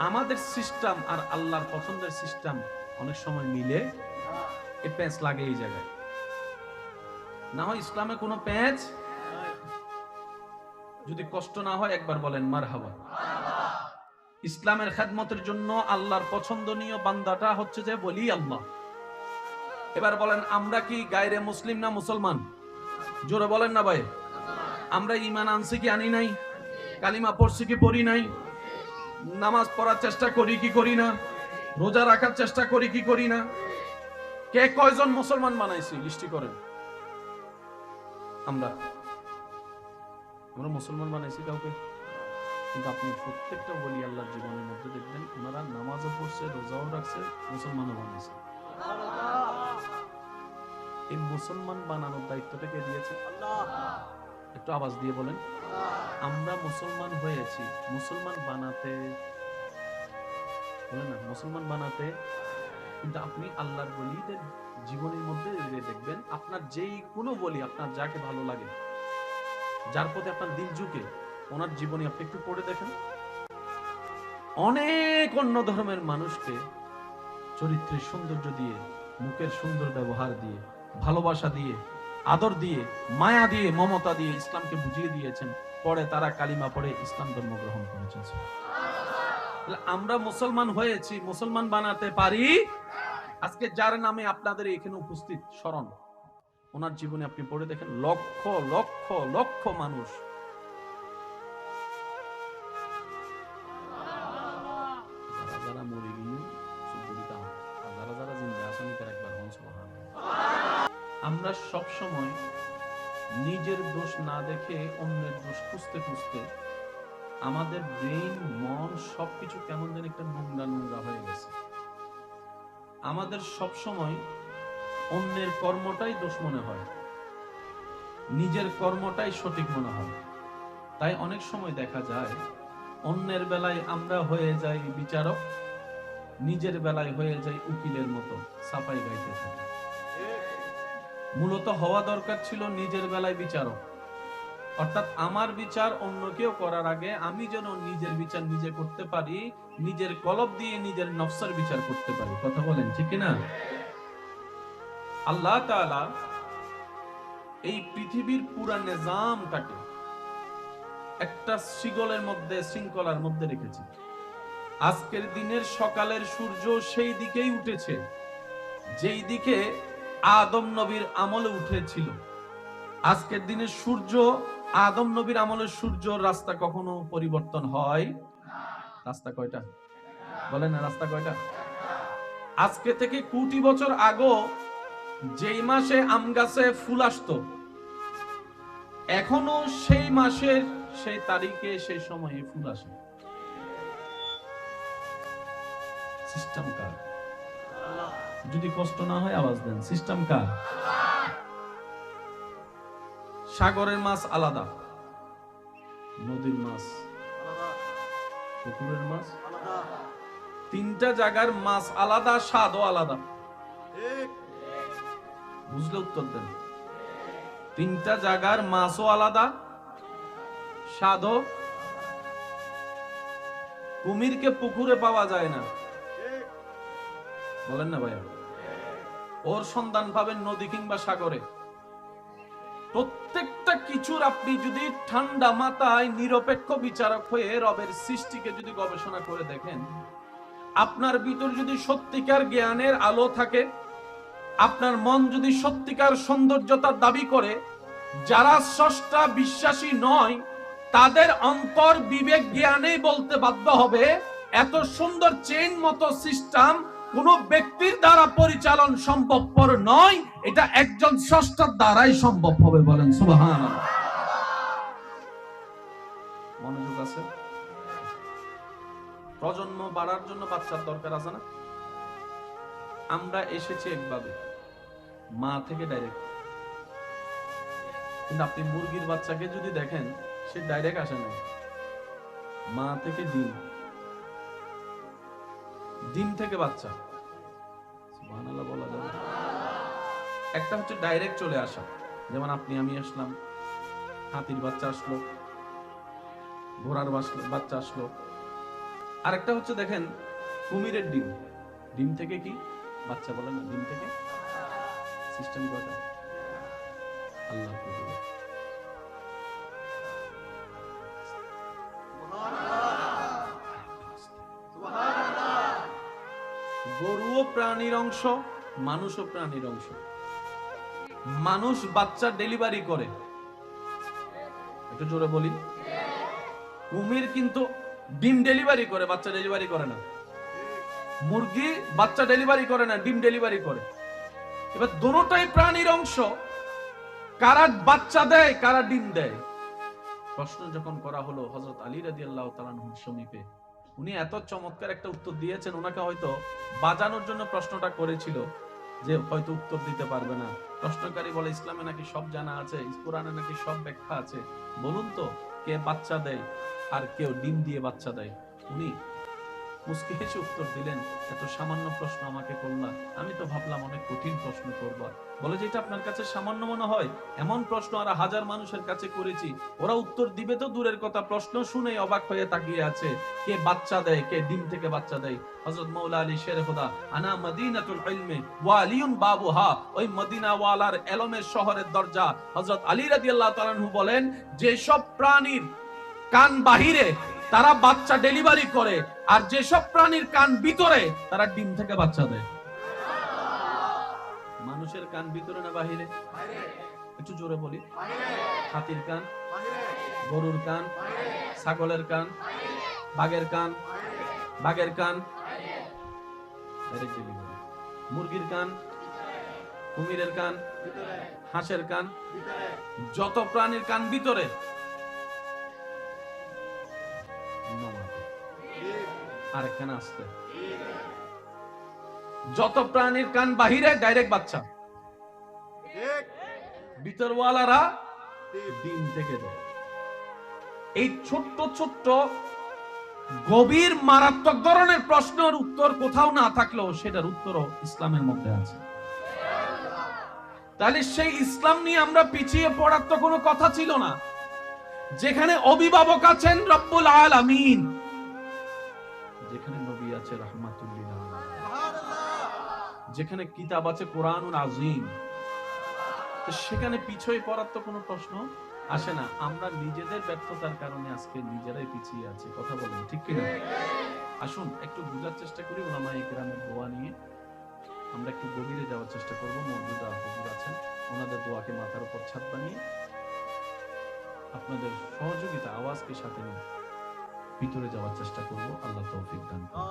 আমাদের সিস্টেম আর আল্লাহর পছন্দের সিস্টেম অনেক সময় মিলে, এই প্যাঁচ লাগে এই জায়গায়। না হয় ইসলামে কোনো প্যাঁচ, যদি কষ্ট না হয় একবার বলেন মারহাবা। ইসলামের খেদমতের জন্য আল্লাহর পছন্দনীয় বান্দাটা হচ্ছে যে বলি আল্লাহ। এবার বলেন আমরা কি গায়রে মুসলিম না মুসলমান? জোরে বলেন না ভাই। আমরা ঈমান আনছি কি আনি নাই? কালিমা পড়ছি কি পড়ি নাই? নামাজ পড়ার চেষ্টা করি কি করি না? রোজা রাখার চেষ্টা করি কি করি না? কে কয়জন মুসলমান বানাইছি লিস্টি করেন। আমরা মুসলমান বানাইছি কাউকে? কিন্তু আপনি প্রত্যেকটা ওলি আল্লাহর জীবনের মধ্যে দেখবেন ওনারা নামাজও পড়ছে, রোজাও রাখছে, মুসলমানও বানাইছে। এই মুসলমান বানানোর দায়িত্বটা কে দিয়েছে? আল্লাহ। একটু আওয়াজ দিয়ে বলেন। আমরা মুসলমান হয়েছি, মুসলমান বানাতে, বলেন না মুসলমান বানাতে। কিন্তু আপনি আল্লাহর ওলিদের জীবনের মধ্যে দেখবেন আপনার যেই কোনো বলি, আপনার যাকে ভালো লাগে, যার প্রতি আপনার দিল ঝুঁকে, ওনার জীবনী আপনি একটু পড়ে দেখেন। অনেক অন্য ধর্মের মানুষকে চরিত্রের সৌন্দর্য দিয়ে, মুখের সুন্দর ব্যবহার দিয়ে, ভালোবাসা দিয়ে, আদর দিয়ে, মায়া দিয়ে, মমতা দিয়ে ইসলামকে বুঝিয়ে দিয়েছেন। পরে তারা কালিমা পড়ে ইসলাম ধর্ম গ্রহণ করেছেন। আমরা মুসলমান হয়েছি, মুসলমান বানাতে পারি। আজকে যার নামে আপনাদের এখানে উপস্থিত স্মরণ, ওনার জীবনে আপনি পড়ে দেখেন, লক্ষ লক্ষ লক্ষ মানুষ যারা মরে গিয়ে যারা জিন্দা আছেন তার একবার আমরা সব সময় নিজের দোষ না দেখে অন্যের দোষ খুঁজতে খুঁজতে আমাদের ব্রেন, মন সবকিছু কেমন যেন একটা নোংরা নোংরা হয়ে গেছে। আমাদের সব সময় অন্যের কর্মটাই দোষ মনে হয়, নিজের কর্মটাই সঠিক মনে হয়। তাই অনেক সময় দেখা যায় অন্যের বেলায় আমরা হয়ে যাই বিচারক, নিজের বেলায় হয়ে যাই উকিলের মতো সাফাই গাইতে থাকি। মূলত হওয়া দরকার ছিল নিজের বেলায় বিচারক, অর্থাৎ আমার বিচার অন্য কেউ করার আগে আমি যেন নিজের বিচার নিজে করতে পারি, নিজের কলব দিয়ে নিজের নফসের বিচার করতে পারি। কথা বলেন ঠিক না? আল্লাহ তাআলা এই পৃথিবীর পুরা নিজামটাকে একটা শিকলের মধ্যে, শৃঙ্খলার মধ্যে রেখেছে। আজকের দিনের সকালের সূর্য সেই দিকেই উঠেছে যেই দিকে আদম নবীর আমলে উঠেছিল। আজকের দিনের সূর্য, আদম নবীর আমলের সূর্য, রাস্তা কখনো পরিবর্তন হয়? রাস্তা কয়টা? বলেন না, রাস্তা কয়টা? আজকে থেকে কোটি বছর আগে যেই মাসে আম গাছে ফুল আসতো, এখনো সেই মাসের সেই তারিখে সেই সময়ে ফুল আসে। সিস্টেম কার? যদি কষ্ট না হয় আওয়াজ দেন, সিস্টেম কার? সাগরের মাছ আলাদা, নদীর মাছ আলাদা, পুকুরের মাছ আলাদা, তিনটা জায়গার মাছ আলাদা, স্বাদও আলাদা। বুঝলে উত্তর দেন। তিনটা জায়গার মাছও আলাদা, স্বাদও। কুমিরকে পুকুরে পাওয়া যায় না, বলেন না ভাইয়া? ওর সন্ধান পাবেন নদী কিংবা সাগরে। প্রত্যেকটা কিছুর আপনি যদি ঠান্ডা মাথায় নিরপেক্ষ বিচারক হয়ে রবের সৃষ্টিকে যদি গবেষণা করে দেখেন, আপনার ভিতর যদি সত্যিকার জ্ঞানের আলো থাকে, আপনার মন যদি সত্যিকার সৌন্দর্যতার দাবি করে, যারা স্রষ্টা বিশ্বাসী নয় তাদের অন্তর বিবেক জ্ঞানে বলতে বাধ্য হবে এত সুন্দর চেইন মতো সিস্টেম কোন ব্যক্তির দ্বারা পরিচালন সম্ভবপর নয়, এটা একজন স্রষ্টার দ্বারাই সম্ভব হবে। বলেন সুবহানাল্লাহ। মনোযোগ আছে? প্রজন্ম বাড়ার জন্য বাচ্চার দরকার আছে না? আমরা এসেছি একভাবে, মা থেকে ডাইরেক্ট। কিন্তু আপনি মুরগির বাচ্চাকে যদি দেখেন, সে ডাইরেক্ট আসে না, মা থেকে ডিম, ডিম থেকে বাচ্চা। সুবহানাল্লাহ বলা যাবে। একটা হচ্ছে ডাইরেক্ট চলে আসা, যেমন আপনি আমি আসলাম, হাতির বাচ্চা আসলো, ঘোড়ার বাচ্চা আসলো। আরেকটা হচ্ছে দেখেন কুমিরের ডিম, ডিম থেকে কি বাচ্চা বলে না, ডিম থেকে সিস্টেম কয়টা? আল্লাহ গরুও প্রাণীর অংশ, মানুষও প্রাণীর অংশ। মানুষ বাচ্চা ডেলিভারি করে, একটু জোরে বলি। কুমির কিন্তু ডিম ডেলিভারি করে, বাচ্চা ডেলিভারি করে না। মুরগি বাচ্চা ডেলিভারি করে না, ডিম ডেলিভারি করে। এবার দুটোটাই প্রাণীর অংশ, কারা বাচ্চা দেয় কারা ডিম দেয়, প্রশ্ন যখন করা হলো হযরত আলী রাদিয়াল্লাহু তাআলা আনহুর সমীপে, উনি এত চমৎকার একটা উত্তর দিয়েছেন, ওনাকে হয়তো বাজানোর জন্য প্রশ্নটা করেছিল, যে হয়তো উত্তর দিতে পারবে না। প্রশ্নকারী বলে, ইসলামে নাকি সব জানা আছে, কোরআনে নাকি সব ব্যাখ্যা আছে, বলুন তো কে বাচ্চা দেয় আর কেউ ডিম দিয়ে বাচ্চা দেয়? উনি মুস্কি হেসে উত্তর দিলেন, এত সামান্য প্রশ্ন আমাকে করলা, আমি তো ভাবলাম অনেক কঠিন প্রশ্ন করবা। বলে যে এটা আপনার কাছে সামান্য মনে হয়? এমন প্রশ্ন আর হাজার মানুষের কাছে করেছি, ওরা উত্তর দিবে তো দূরের কথা, প্রশ্ন শুনে অবাক হয়ে তাকিয়ে আছে, কে বাচ্চা দেয়, কে ডিম থেকে বাচ্চা দেয়। হযরত মাওলা আলী শের খোদা, আনা মদিনাতুল ইলমি ওয়া আলিয়ুন বাবুহা, ওই মদিনা ওয়ালার এলমের শহরের দরজা। হযরত আলী রাদিয়াল্লাহু তাআলা আনহু বলেন, যে সব প্রাণীর কান বাহিরে তারা বাচ্চা ডেলিভারি করে, আর যেসব প্রাণীর কান ভিতরে তারা ডিম থেকে বাচ্চা দেয়। মানুষের কান ভিতরে না বাহিরে? একটু জোরে বলি। হাতির কান, গরুর কান, ছাগলের কান, বাঘের কান, বাঘের কান ডাইরেক্ট ডেলিভারি। মুরগির কান, কুমিরের কান, হাঁসের কান, যত প্রাণীর কান ভিতরে। আরেকখানে আসতে, যত প্রাণীর কান বাহিরে ডাইরেক্ট বাচ্চা, ভিতরওয়ালারা ডিম থেকে দেয়। এই ছোট্ট ছোট্ট গভীর মারাত্মক ধরনের প্রশ্নের উত্তর কোথাও না থাকলেও সেটার উত্তরও ইসলামের মধ্যে আছে। তাহলে সেই ইসলাম নিয়ে আমরা পিছিয়ে পড়ার তো কোনো কথা ছিল না। যেখানে অভিভাবক আছেন রব্বুল আলামিন, যেখানে নবী আছে রাহমাতুল লিল আলামিন, যেখানে কিতাব আছে কোরআনুল আযীম, সেখানে পিছিয়ে পড়ার তো কোনো প্রশ্ন আসে না। আমরা নিজেদের ব্যর্থতার কারণে আজকে নিজেরাই পিছিয়ে আছি। কথা বলেন ঠিক কিনা? আসুন একটু বোঝার চেষ্টা করি উলামায়ে কেরামের দোয়া নিয়ে। আমরা একটু গভীরে যাওয়ার চেষ্টা করব। মওজুদা হুজুর আছেন, ওনাদের দোয়াকে মাথার উপর ছাদ বানিয়ে আপনাদের সহযোগিতা আওয়াজকে সাথে নিয়ে ভিতরে যাওয়ার চেষ্টা করব। আল্লাহ তৌফিক দান করুন।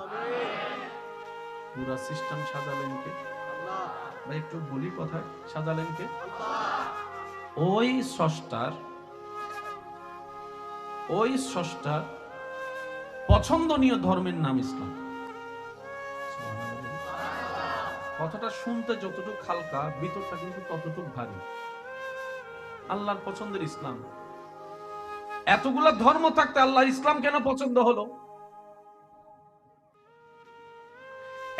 পুরো সিস্টেম সাজালেন কে? আল্লাহ। ভাই একটু বলি কথা, সাজালেন কে? আল্লাহ। ওই স্রষ্টার পছন্দনীয় ধর্মের নাম ইসলাম। কথাটা শুনতে যতটুকু হালকা, ভিতরটা কিন্তু ততটুকু ভারী। আল্লাহর পছন্দের ইসলাম। এতগুলা ধর্ম থাকতে আল্লাহ ইসলাম কেন পছন্দ হলো?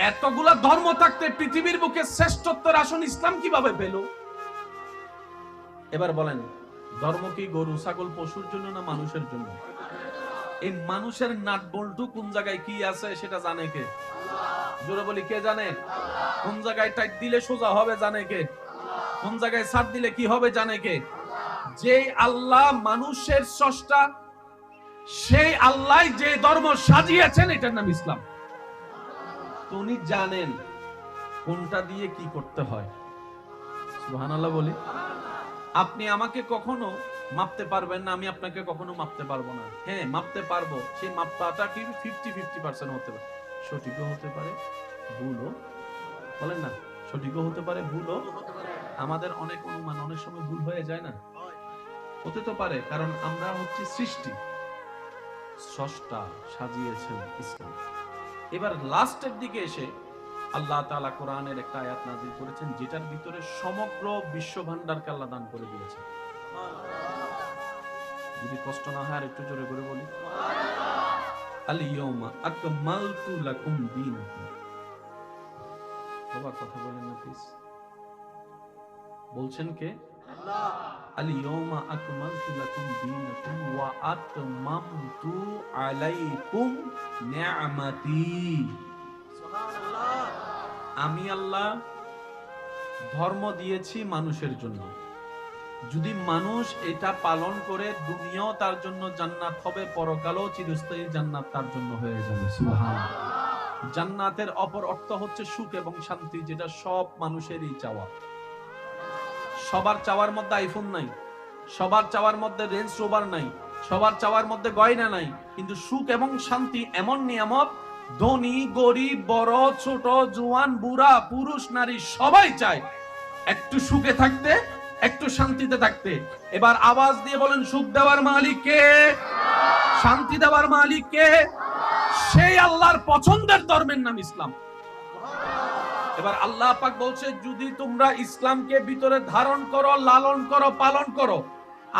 এতগুলা ধর্ম থাকতে পৃথিবীর বুকে শ্রেষ্ঠত্বের আসন ইসলাম কিভাবে পেল? এবার বলেন, ধর্ম কি গরু ছাগল পশুর জন্য না মানুষের জন্য? এই মানুষের নাট বল্টু কোন জায়গায় কি আছে সেটা জানে কে? জোরে বলি, কে জানে? কোন জায়গায় টাইট দিলে সোজা হবে জানে কে? কোন জায়গায় ছাড় দিলে কি হবে জানে কে? যে আল্লাহ মানুষের স্রষ্টা, সেই আল্লাহ যে ধর্ম সাজিয়েছেন এটার নাম ইসলাম। তো উনি জানেন কোনটা দিয়ে কি করতে হয়। সুবহানাল্লাহ বলি। আপনি আমাকে কখনো মাপতে পারবেন না, আমি আপনাকে কখনো মাপতে পারবো না। হ্যাঁ, মাপতে পারবো, সেই মাপটা কি 50-50% হতে পারে, সঠিকও হতে পারে, ভুলও। বলেন না, সঠিকও হতে পারে, ভুলও। আমাদের অনেক অনুমান অনেক সময় ভুল হয়ে যায় না? হতে তো পারে, কারণ আমরা হচ্ছে সৃষ্টি, স্রষ্টা সাজিয়েছেন ইসলাম। এবার লাস্টের দিকে এসে আল্লাহ তাআলা কোরআনের একটা আয়াত নাযিল করেছেন যেটার ভিতরে সমগ্র বিশ্ব ভান্ডারকে আল্লাহ দান করে দিয়েছে। যদি কষ্ট না হয় আর একটু জোরে করে বলি, আল ইয়াউমা আকমালতু লাকুম দীনাকুম। বাবা কথা বলেন না প্লিজ। বলছেন কে? আল্লাহ। আল ইয়াউমা আকমালতু লাকুম দীনাকুম ওয়া আতমামতু আলাইকুম নি'মাতি। সুবহানাল্লাহ। আমি আল্লাহ ধর্ম দিয়েছি মানুষের জন্য। যদি মানুষ এটা পালন করে দুনিয়াও তার জন্য জান্নাত হবে, পরকালও চিরস্থায়ী জান্নাত তার জন্য হয়ে যাবে। সুবহানাল্লাহ। জান্নাতের অপর অর্থ হচ্ছে সুখ এবং শান্তি, যেটা সব মানুষেরই চাওয়া। সবার চাওয়ার মধ্যে আইফোন নাই, সবার চাওয়ার মধ্যে রেঞ্জ রোভার নাই, সবার চাওয়ার মধ্যে গয়না নাই, কিন্তু সুখ এবং শান্তি এমন নিয়ামত ধনী গরিব বড় ছোট জওয়ান বুড়া পুরুষ নারী সবাই চায় একটু সুখে থাকতে, একটু শান্তিতে থাকতে। এবার আওয়াজ দিয়ে বলেন, সুখ দেওয়ার মালিক কে? শান্তি দেওয়ার মালিক কে? সেই আল্লাহর পছন্দের ধর্মের নাম ইসলাম। এবার আল্লাহ পাক বলছে, যদি তোমরা ইসলামকে ভিতরে ধারণ করো, লালন করো, পালন করো,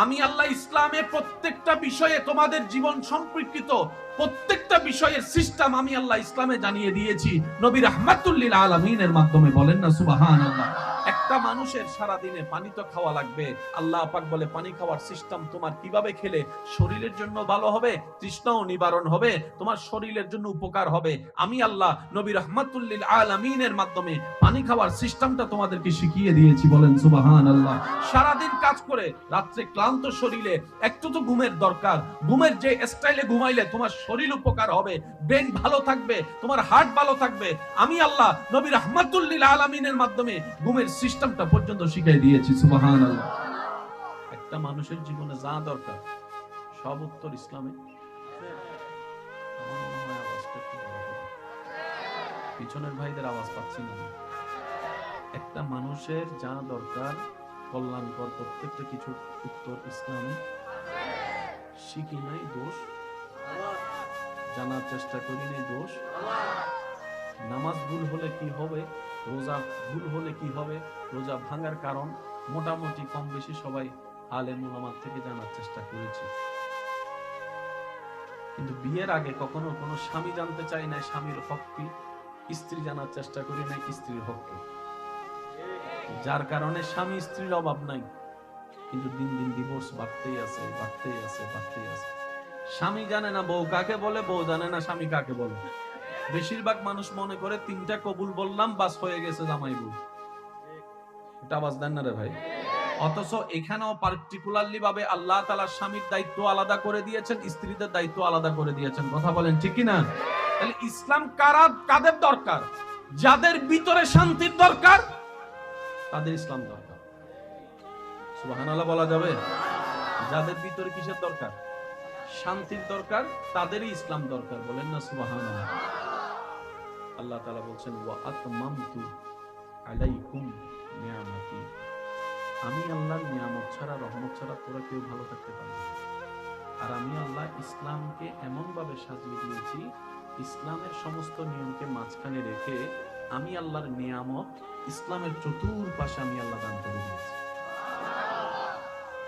আমি আল্লাহ ইসলামে প্রত্যেকটা বিষয়ে তোমাদের জীবন সম্পর্কিত প্রত্যেকটা বিষয়ের সিস্টেম আমি আল্লাহ ইসলামে জানিয়ে দিয়েছি নবী রাহমাতুল লিল আলামিনের মাধ্যমে। বলেন না সুবহানাল্লাহ। একটা মানুষের সারা দিনে পানি তো খাওয়া লাগবে। আল্লাহ পাক বলে, পানি খাওয়ার সিস্টেম তোমার কিভাবে খেলে শরীরের জন্য ভালো হবে, তৃষ্ণাও নিবারণ হবে, তোমার শরীরের জন্য উপকার হবে। আমি আল্লাহ নবী রাহমাতুল লিল আলামিনের মাধ্যমে পানি খাওয়ার সিস্টেমটা তোমাদেরকে শিখিয়ে দিয়েছি। বলেন সুবহানাল্লাহ। সারা দিন কাজ করে রাত্রে ক্লান্ত শরীরে একটু তো ঘুমের দরকার। ঘুমের যে স্টাইলে ঘুমাইলে তোমার শরীর উপকার হবে, ব্রেন ভালো থাকবে, তোমার হার্ট ভালো থাকবে। আমি আল্লাহ নবী রাহমাতুল লিল আলামিনের মাধ্যমে ঘুমের সিস্টেমটা পর্যন্ত শিখিয়ে দিয়েছি। সুবহানাল্লাহ। একটা মানুষের জীবনে যা দরকার সব উত্তর ইসলামে। আমার মনে হয় আওয়াজটা কি পিছনের ভাইদের আওয়াজ পাচ্ছি না। একটা মানুষের যা দরকার কল্যাণকর প্রত্যেকটা কিছু উত্তর ইসলামে। শিখি নাই দোষ, জানার চেষ্টা করি নাই দোষ। নামাজ ভুল হলে কি হবে, রোজা ভুল হলে কি হবে, রোজা ভাঙার কারণ মোটামুটি কম বেশি সবাই আলেম উলামা থেকে জানার চেষ্টা করেছি। কিন্তু বিয়ের আগে কখনো কোনো স্বামী জানতে চাই না স্বামীর হক কি, স্ত্রী জানার চেষ্টা করি না স্ত্রীর হক কি। যার কারণে স্বামী স্ত্রীর অভাব নাই, কিন্তু দিন দিন ডিভোর্স বাড়তেই আছে, বাড়তেই আছে, বাড়তেই আছে। স্বামী জানে না বউ কাকে বলে, বউ জানে না স্বামী কাকে বলে। বেশিরভাগ মানুষ মনে করে তিনটা কবুল বললাম বাস হয়ে গেছে জামাই বউ। এটা আওয়াজ দেন না রে ভাই। অথচ এখানেও পার্টিকুলারলি ভাবে আল্লাহ তাআলা স্বামীর দায়িত্ব আলাদা করে দিয়েছেন, স্ত্রীদের দায়িত্ব আলাদা করে দিয়েছেন। কথা বলেন ঠিক কি না? তাহলে ইসলাম কাদের দরকার? যাদের ভিতরে শান্তির দরকার তাদের ইসলাম দরকার। সুবহানাল্লাহ বলা যাবে? যাদের ভিতরে কিসের দরকার? শান্তির দরকার, তাদেরই ইসলাম দরকার। বলেন না সুবহানাল্লাহ। আল্লাহ তাআলা বলছেন, ওয়া আতমামতু আলাইকুম নিয়ামতি। আমি আল্লাহর নিয়ামত ছাড়া, রহমত ছাড়া তোরা কেউ ভালো থাকতে পারবে না। আর আমি আল্লাহ ইসলামকে এমন ভাবে সাজিয়ে দিয়েছি, ইসলামের সমস্ত নিয়মকে মাঝখানে রেখে আমি আল্লাহর নিয়ামত ইসলামের চতুর্পাশে আমি আল্লাহ দান করে দিয়েছি।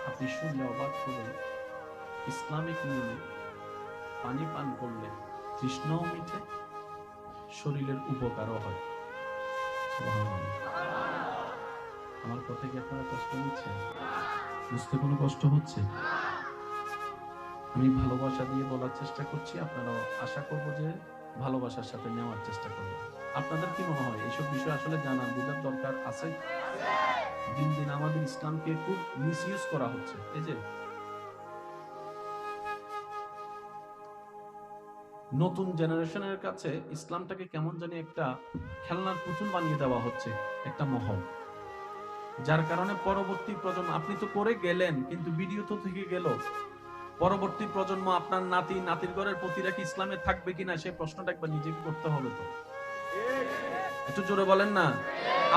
আপনি শুনলে অবাক হবেন, ইসলামিক নিয়মে পানি পান করলে তৃষ্ণাও মিটে, শরীরের উপকারও হয়। আমার কথা কি আপনারা কষ্ট নিচ্ছেন? বুঝতে কোনো কষ্ট হচ্ছে? আমি ভালোবাসা দিয়ে বলার চেষ্টা করছি, আপনারাও আশা করব যে ভালোবাসার সাথে নেওয়ার চেষ্টা করবেন। আপনাদের কি মনে হয় এইসব বিষয় আসলে জানার বোঝার দরকার আছে? দিন দিন আমাদের ইসলামকে খুব মিসইউজ করা হচ্ছে। এই যে নতুন জেনারেশনের কাছে ইসলামটাকে কেমন জানি একটা খেলনার পুতুল বানিয়ে দেওয়া হচ্ছে, একটা মহল। যার কারণে পরবর্তী প্রজন্ম, আপনি তো করে গেলেন কিন্তু ভিডিও তো থেকে গেল, পরবর্তী প্রজন্ম আপনার নাতি নাতির ঘরের প্রতিটা কি ইসলামে থাকবে কিনা সেই প্রশ্নটা একবার নিজেকে করতে হবে। তো একটু জোরে বলেন না।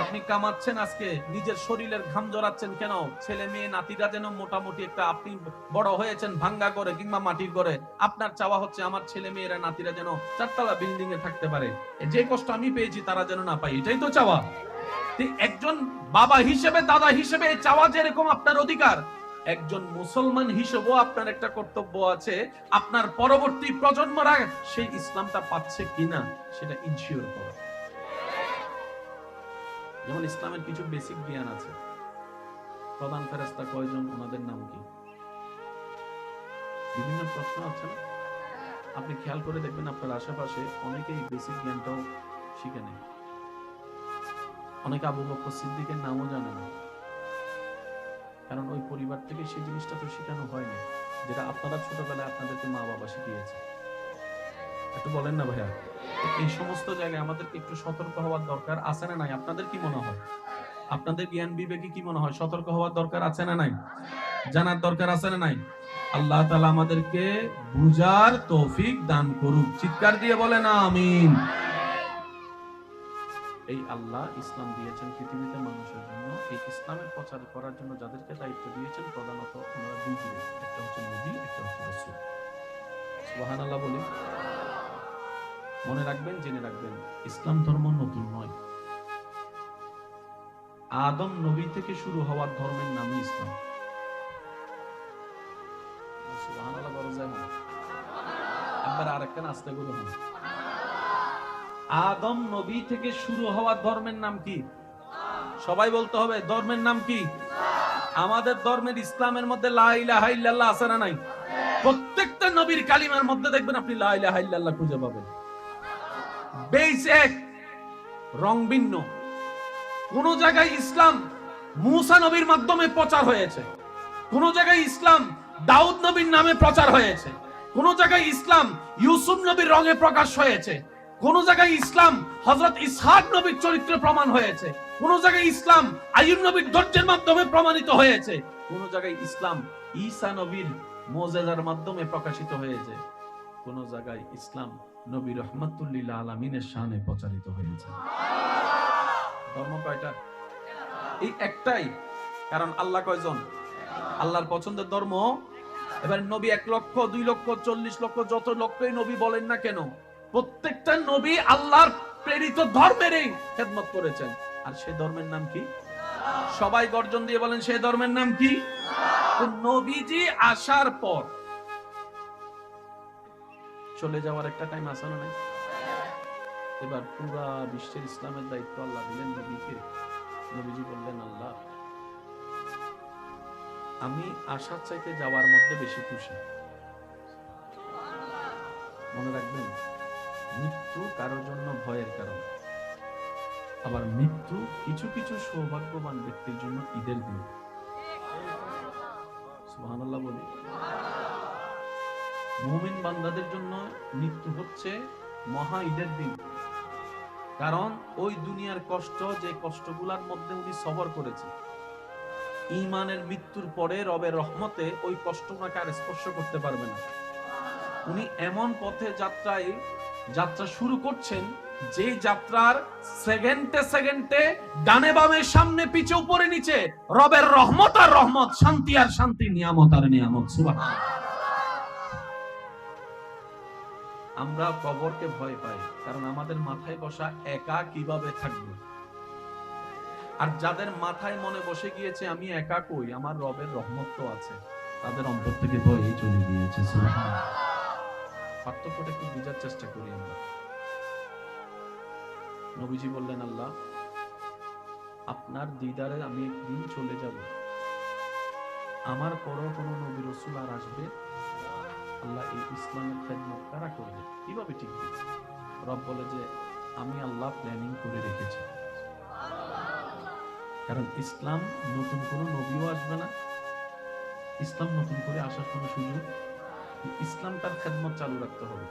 আপনি কামাচ্ছেন আজকে, নিজের শরীরের ঘাম জড়াচ্ছেন কেন? ছেলে মেয়ে নাতিরা যেন মোটামুটি একটা, আপনি বড় হয়েছেন ভাঙ্গা করে কিংবা মাটির ঘরে, আপনার চাওয়া হচ্ছে আমার ছেলে মেয়েরা নাতিরা যেন চারতলা বিল্ডিং এ থাকতে পারে, যে কষ্ট আমি পেয়েছি তারা যেন না পায়, এটাই তো চাওয়া। একজন বাবা হিসেবে, দাদা হিসেবে চাওয়া যেরকম আপনার অধিকার, একজন মুসলমান হিসেবেও আপনার একটা কর্তব্য আছে, আপনার পরবর্তী প্রজন্মরা সেই ইসলামটা পাচ্ছে কিনা সেটা ইনশিওর করা। যেমন ইসলামের কিছু বেসিক জ্ঞান আছে। প্রধান ফেরেশতা কয়জন, ওনাদের নাম কি? বিভিন্ন প্রশ্ন আছে না? আপনি খেয়াল করে দেখবেন আপনার আশেপাশে অনেকেই বেসিক জ্ঞানটাও শিখে নেয়। অনেকে আবু বকর সিদ্দিকের নামও জানে না, কারণ ওই পরিবার থেকে সেই জিনিসটা তো শেখানো হয়নি, যেটা আপনারা ছোটবেলায় আপনাদেরকে মা বাবা শিখিয়েছে। একটু বলেন না ভাইয়া। এই সমস্ত জায়গায় আমাদেরকে একটু সতর্ক হওয়ার দরকার আছে না নাই? আপনাদের কি মনে হয়? আপনাদের জ্ঞান বিবেকে কি মনে হয় সতর্ক হওয়ার দরকার আছে না নাই? জানার দরকার আছে না নাই? আল্লাহ তাআলা আমাদেরকে বুঝার তৌফিক দান করুক। চিৎকার দিয়ে বলেন আমিন। এই আল্লাহ ইসলাম দিয়েছেন পৃথিবীতে মানুষের জন্য, এই ইসলামের প্রচার করার জন্য যাদেরকে দায়িত্ব দিয়েছেন প্রধানত ওনারা দুই গুরু, একটা হচ্ছে নবী, একটা হচ্ছে রাসূল। সুবহানাল্লাহ বলি। মনে রাখবেন, জেনে রাখবেন, ইসলাম ধর্ম নতুন নয়। আদম নবী থেকে শুরু হওয়ার ধর্মের নামই ইসলাম। সুবহানাল্লাহ বড় যায় না। একবার আরেকটা আস্তে করে বলুন। আদম নবী থেকে শুরু হওয়ার ধর্মের নাম কি? সবাই বলতে হবে, ধর্মের নাম কি? আমাদের ধর্মের ইসলামের মধ্যে লা ইলাহা ইল্লাল্লাহ আছে না নাই? প্রত্যেকটা নবীর কালিমার মধ্যে দেখবেন আপনি লা ইলাহা ইল্লাল্লাহ খুঁজে পাবেন। বেস এক, রং ভিন্ন। কোন জায়গায় ইসলাম মুসা নবীর মাধ্যমে প্রচার হয়েছে, কোন জায়গায় ইসলাম দাউদ নবীর নামে প্রচার হয়েছে, কোন জায়গায় ইসলাম ইউসুফ নবীর রঙে প্রকাশ হয়েছে, কোন জায়গায় ইসলাম হযরত ইসহাক নবীর চরিত্রে প্রমাণ হয়েছে, কোন জায়গায় ইসলাম আইয়ুব নবীর ধৈর্যের মাধ্যমে প্রমাণিত হয়েছে, কোন জায়গায় ইসলাম ঈসা নবীর মুজিজার মাধ্যমে প্রকাশিত হয়েছে, কোন জায়গায় ইসলাম নবী রাহমাতুল লিল আলামিনের শানে প্রচারিত হয়েছে। ধর্ম কয়টা? এই একটাই। কারণ আল্লাহ কয়জন? আল্লাহর পছন্দের ধর্ম। এবার নবী 1 লক্ষ 2 লক্ষ 40 লক্ষ যত লক্ষই নবী বলেন না কেন, প্রত্যেকটা নবী আল্লাহর প্রেরিত ধর্মেরই খেদমত করেছেন। আর সেই ধর্মের নাম কি? সবাই গর্জন দিয়ে বলেন, সেই ধর্মের নাম কি? তো নবীজি আসার পর চলে যাওয়ার একটা টাইম আছে না? এবার পুরা বিশ্বের ইসলামের দায়িত্ব আল্লাহ দিলেন নবীকে। নবীজি বললেন, আল্লাহ আমি আসার চাইতে যাওয়ার মধ্যে বেশি খুশি। মনে রাখবেন, মৃত্যু কারোর জন্য ভয়ের কারণ, আবার মৃত্যু কিছু কিছু সৌভাগ্যবান ব্যক্তির জন্য ঈদের দিন। সুবহানাল্লাহ বলি। মুমিন বান্দাদের জন্য মৃত্যু হচ্ছে মহা ঈদের দিন। কারণ ওই দুনিয়ার কষ্ট, যে কষ্টগুলোর মধ্যে উনি সবর করেছে, ঈমানের মৃত্যুর পরে রবের রহমতে ওই কষ্ট ওনাকে আর স্পর্শ করতে পারবে না। উনি এমন পথে যাত্রা শুরু করছেন, যে যাত্রার সেকেন্ডে সেকেন্ডে ডানে বামে সামনে পিছে উপরে নিচে রবের রহমত আর রহমত, শান্তি আর শান্তি, নিয়ামত আর নিয়ামত। সুবহানাল্লাহ। আমরা কবরকে ভয় পাই, কারণ আমাদের মাথায় বসা একা কিভাবে থাকবে। আর যাদের মাথায় মনে বসে গিয়েছে আমি একা কই, আমার রবের রহমত তো আছে, তাদের অন্তর থেকে ভয় চলে গিয়েছে। সুবহানাল্লাহ। পার্থক্যটা একটু বোঝার চেষ্টা করি আমরা। নবীজি বললেন, আল্লাহ আপনার দিদারে আমি একদিন চলে যাব, আমার পরও কোন নবী রাসূল আর আসবে? আল্লাহ এই ইসলামের খেদমত কারা করবে, কিভাবে টিকবে? রব বলে যে আমি আল্লাহ প্ল্যানিং করে রেখেছি। কারণ ইসলাম নতুন কোন নবীও আসবে না, ইসলাম নতুন করে আসার কোন সুযোগ, ইসলাম তার খেদমত চালু রাখতে হবে।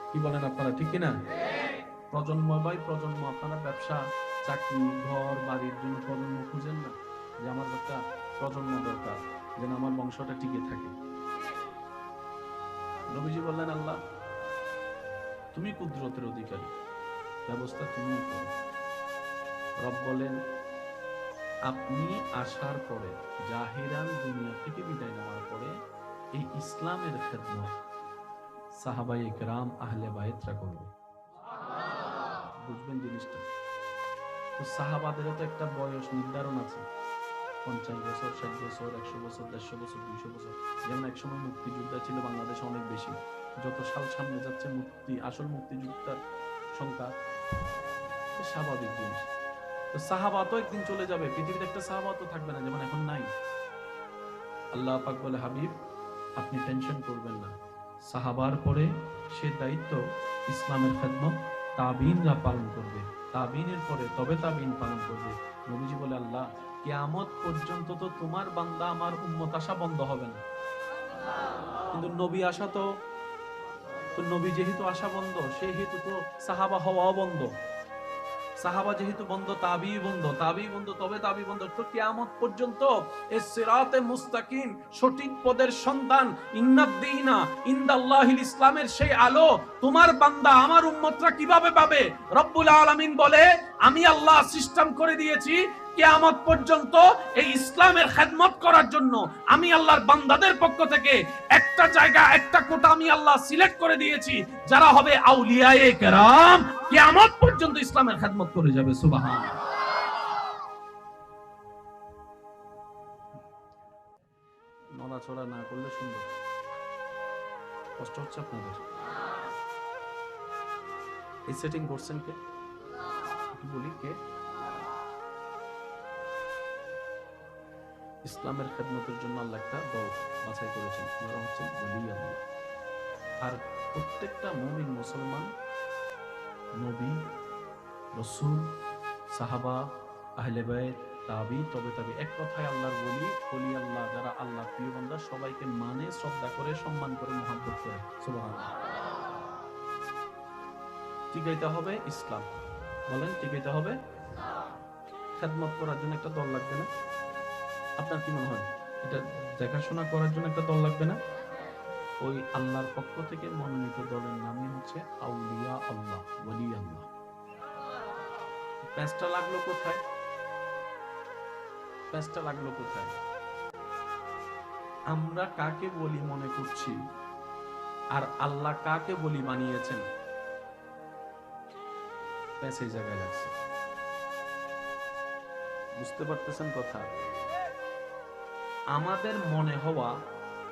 কি বলেন আপনারা, ঠিক কিনা? প্রজন্ম বাই প্রজন্ম আপনারা ব্যবসা, চাকরি, ঘর বাড়ির জন্য প্রজন্ম খুঁজেন না, যে আমার একটা প্রজন্ম দরকার যেন আমার বংশটা টিকে থাকে। নবীজি বললেন, আল্লাহ তুমি কুদরতের অধিকারী, ব্যবস্থা তুমি করো। রব বলেন, আপনি আসার পরে, জাহিরান দুনিয়া থেকে বিদায় নেওয়ার পরে এই ইসলামের খেদমত সাহাবায়ে কেরাম আহলে বাইতরা করবে। বুঝবেন জিনিসটা? তো সাহাবাদেরও তো একটা বয়স নির্ধারণ আছে, 50 বছর, 60 বছর, 100 বছর, 150 বছর, 200 বছর। যেমন একসময় মুক্তিযোদ্ধা ছিল বাংলাদেশে অনেক বেশি, যত সাল সামনে যাচ্ছে আসল মুক্তিযোদ্ধার সংখ্যা স্বাভাবিক জিনিস। তো সাহাবা তো একদিন চলে যাবে, পৃথিবীতে একটা সাহাবা তো থাকবে না, যেমন এখন নাই। আল্লাহ পাক বলে, হাবিব আপনি টেনশন করবেন না, সাহাবার পরে সে দায়িত্ব ইসলামের খেদমত তাবিনরা পালন করবে, তাবিনের পরে তবে তাবিন পালন করবে। নবীজি বলে, আল্লাহ কিয়ামত পর্যন্ত তো তোমার বান্দা আমার উম্মত আসা বন্ধ হবে না, কিন্তু নবী আসা তো নবী যেহেতু আসা বন্ধ, সেহেতু তো সাহাবা হওয়াও বন্ধ। সাহাবা যেহেতু বন্ধ, তাবি বন্ধ, তাবি বন্ধ, তবে তাবি বন্ধ। তো কিয়ামত পর্যন্ত এই সিরাতে মুস্তাকিম সঠিক পদের সন্তান ইন্নাদ-দীনা ইনদাল্লাহিল ইসলামের সেই আলো তোমার বান্দা আমার উম্মতরা কিভাবে পাবে? রব্বুল আলামিন বলে, আমি আল্লাহ সিস্টেম করে দিয়েছি কিয়ামত পর্যন্ত এই ইসলামের খেদমত করার জন্য। আমি আল্লাহর বান্দাদের পক্ষ থেকে একটা জায়গা, একটা কোটা আমি আল্লাহ সিলেক্ট করে দিয়েছি, যারা হবে আউলিয়ায়ে কেরাম, কিয়ামত পর্যন্ত ইসলামের খেদমত করে যাবে। সুবহানাল্লাহ। নড়াচড়া না করলে সুন্দর। কষ্ট হচ্ছে আপনাদের? এই সেটিং করছেন কে? কি বলি কে? ইসলামের খেদমতের জন্য আল্লাহ একটা দল বাছাই করেছেন, যারা হচ্ছেন ওলি আল্লাহ। আর প্রত্যেকটা মুমিন মুসলমান নবী, রাসূল, সাহাবা, আহলে বাইত, তাবি, তবে তাবি, এক কথায় আল্লাহর ওলি আল্লাহ, যারা আল্লাহর প্রিয় বান্দা, সবাইকে মানে, শ্রদ্ধা করে, সম্মান করে, মহব্বত করে। সুবহানাল্লাহ। টিকাইতে হবে ইসলাম। বলেন, টিকাইতে হবে। খেদমত করার জন্য একটা দল লাগবে না? আপনার কি মনে হয়? এটা দেখাশোনা করার জন্য একটা দল লাগবে না? ওই আল্লাহর পক্ষ থেকে মনোনীত দলের নামই হচ্ছে আউলিয়া আল্লাহ, ওলি আল্লাহ। প্যাঁচটা লাগলো কোথায়? প্যাঁচটা লাগলো কোথায়? আমরা কাকে বলি মনে করছি, আর আল্লাহ কাকে বলি বানিয়েছেন, প্যাঁচ এই জায়গায় লাগছে। বুঝতে পারতেছেন কথা? আমাদের মনে হওয়া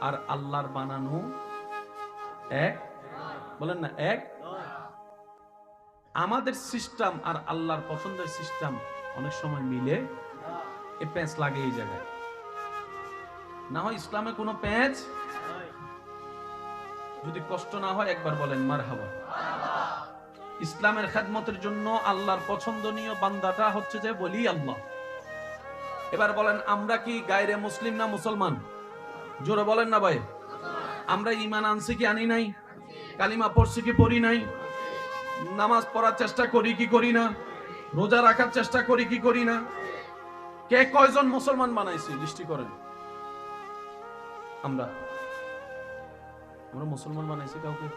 আর আল্লাহর বানানো এক? বলেন না এক? আমাদের সিস্টেম আর আল্লাহর পছন্দের সিস্টেম অনেক সময় মিলে, এই প্যাঁচ লাগে এই জায়গায়। না হয় ইসলামে কোনো প্যাঁচ, যদি কষ্ট না হয় একবার বলেন মারহাবা। ইসলামের খেদমতের জন্য আল্লাহর পছন্দনীয় বান্দাটা হচ্ছে যে ওলি আল্লাহ। এবার বলেন, আমরা কি গায়রে মুসলিম না মুসলমান? জোরে বলেন না ভাই। আমরা ঈমান আনছি কি আনি নাই? কালিমা পড়ছি কি পড়ি নাই? নামাজ পড়ার চেষ্টা করি কি করি না? রোজা রাখার চেষ্টা করি কি করি না? কে কয়জন মুসলমান বানাইছি দৃষ্টি করেন? আমরা মুসলমান বানাইছি কাউকে?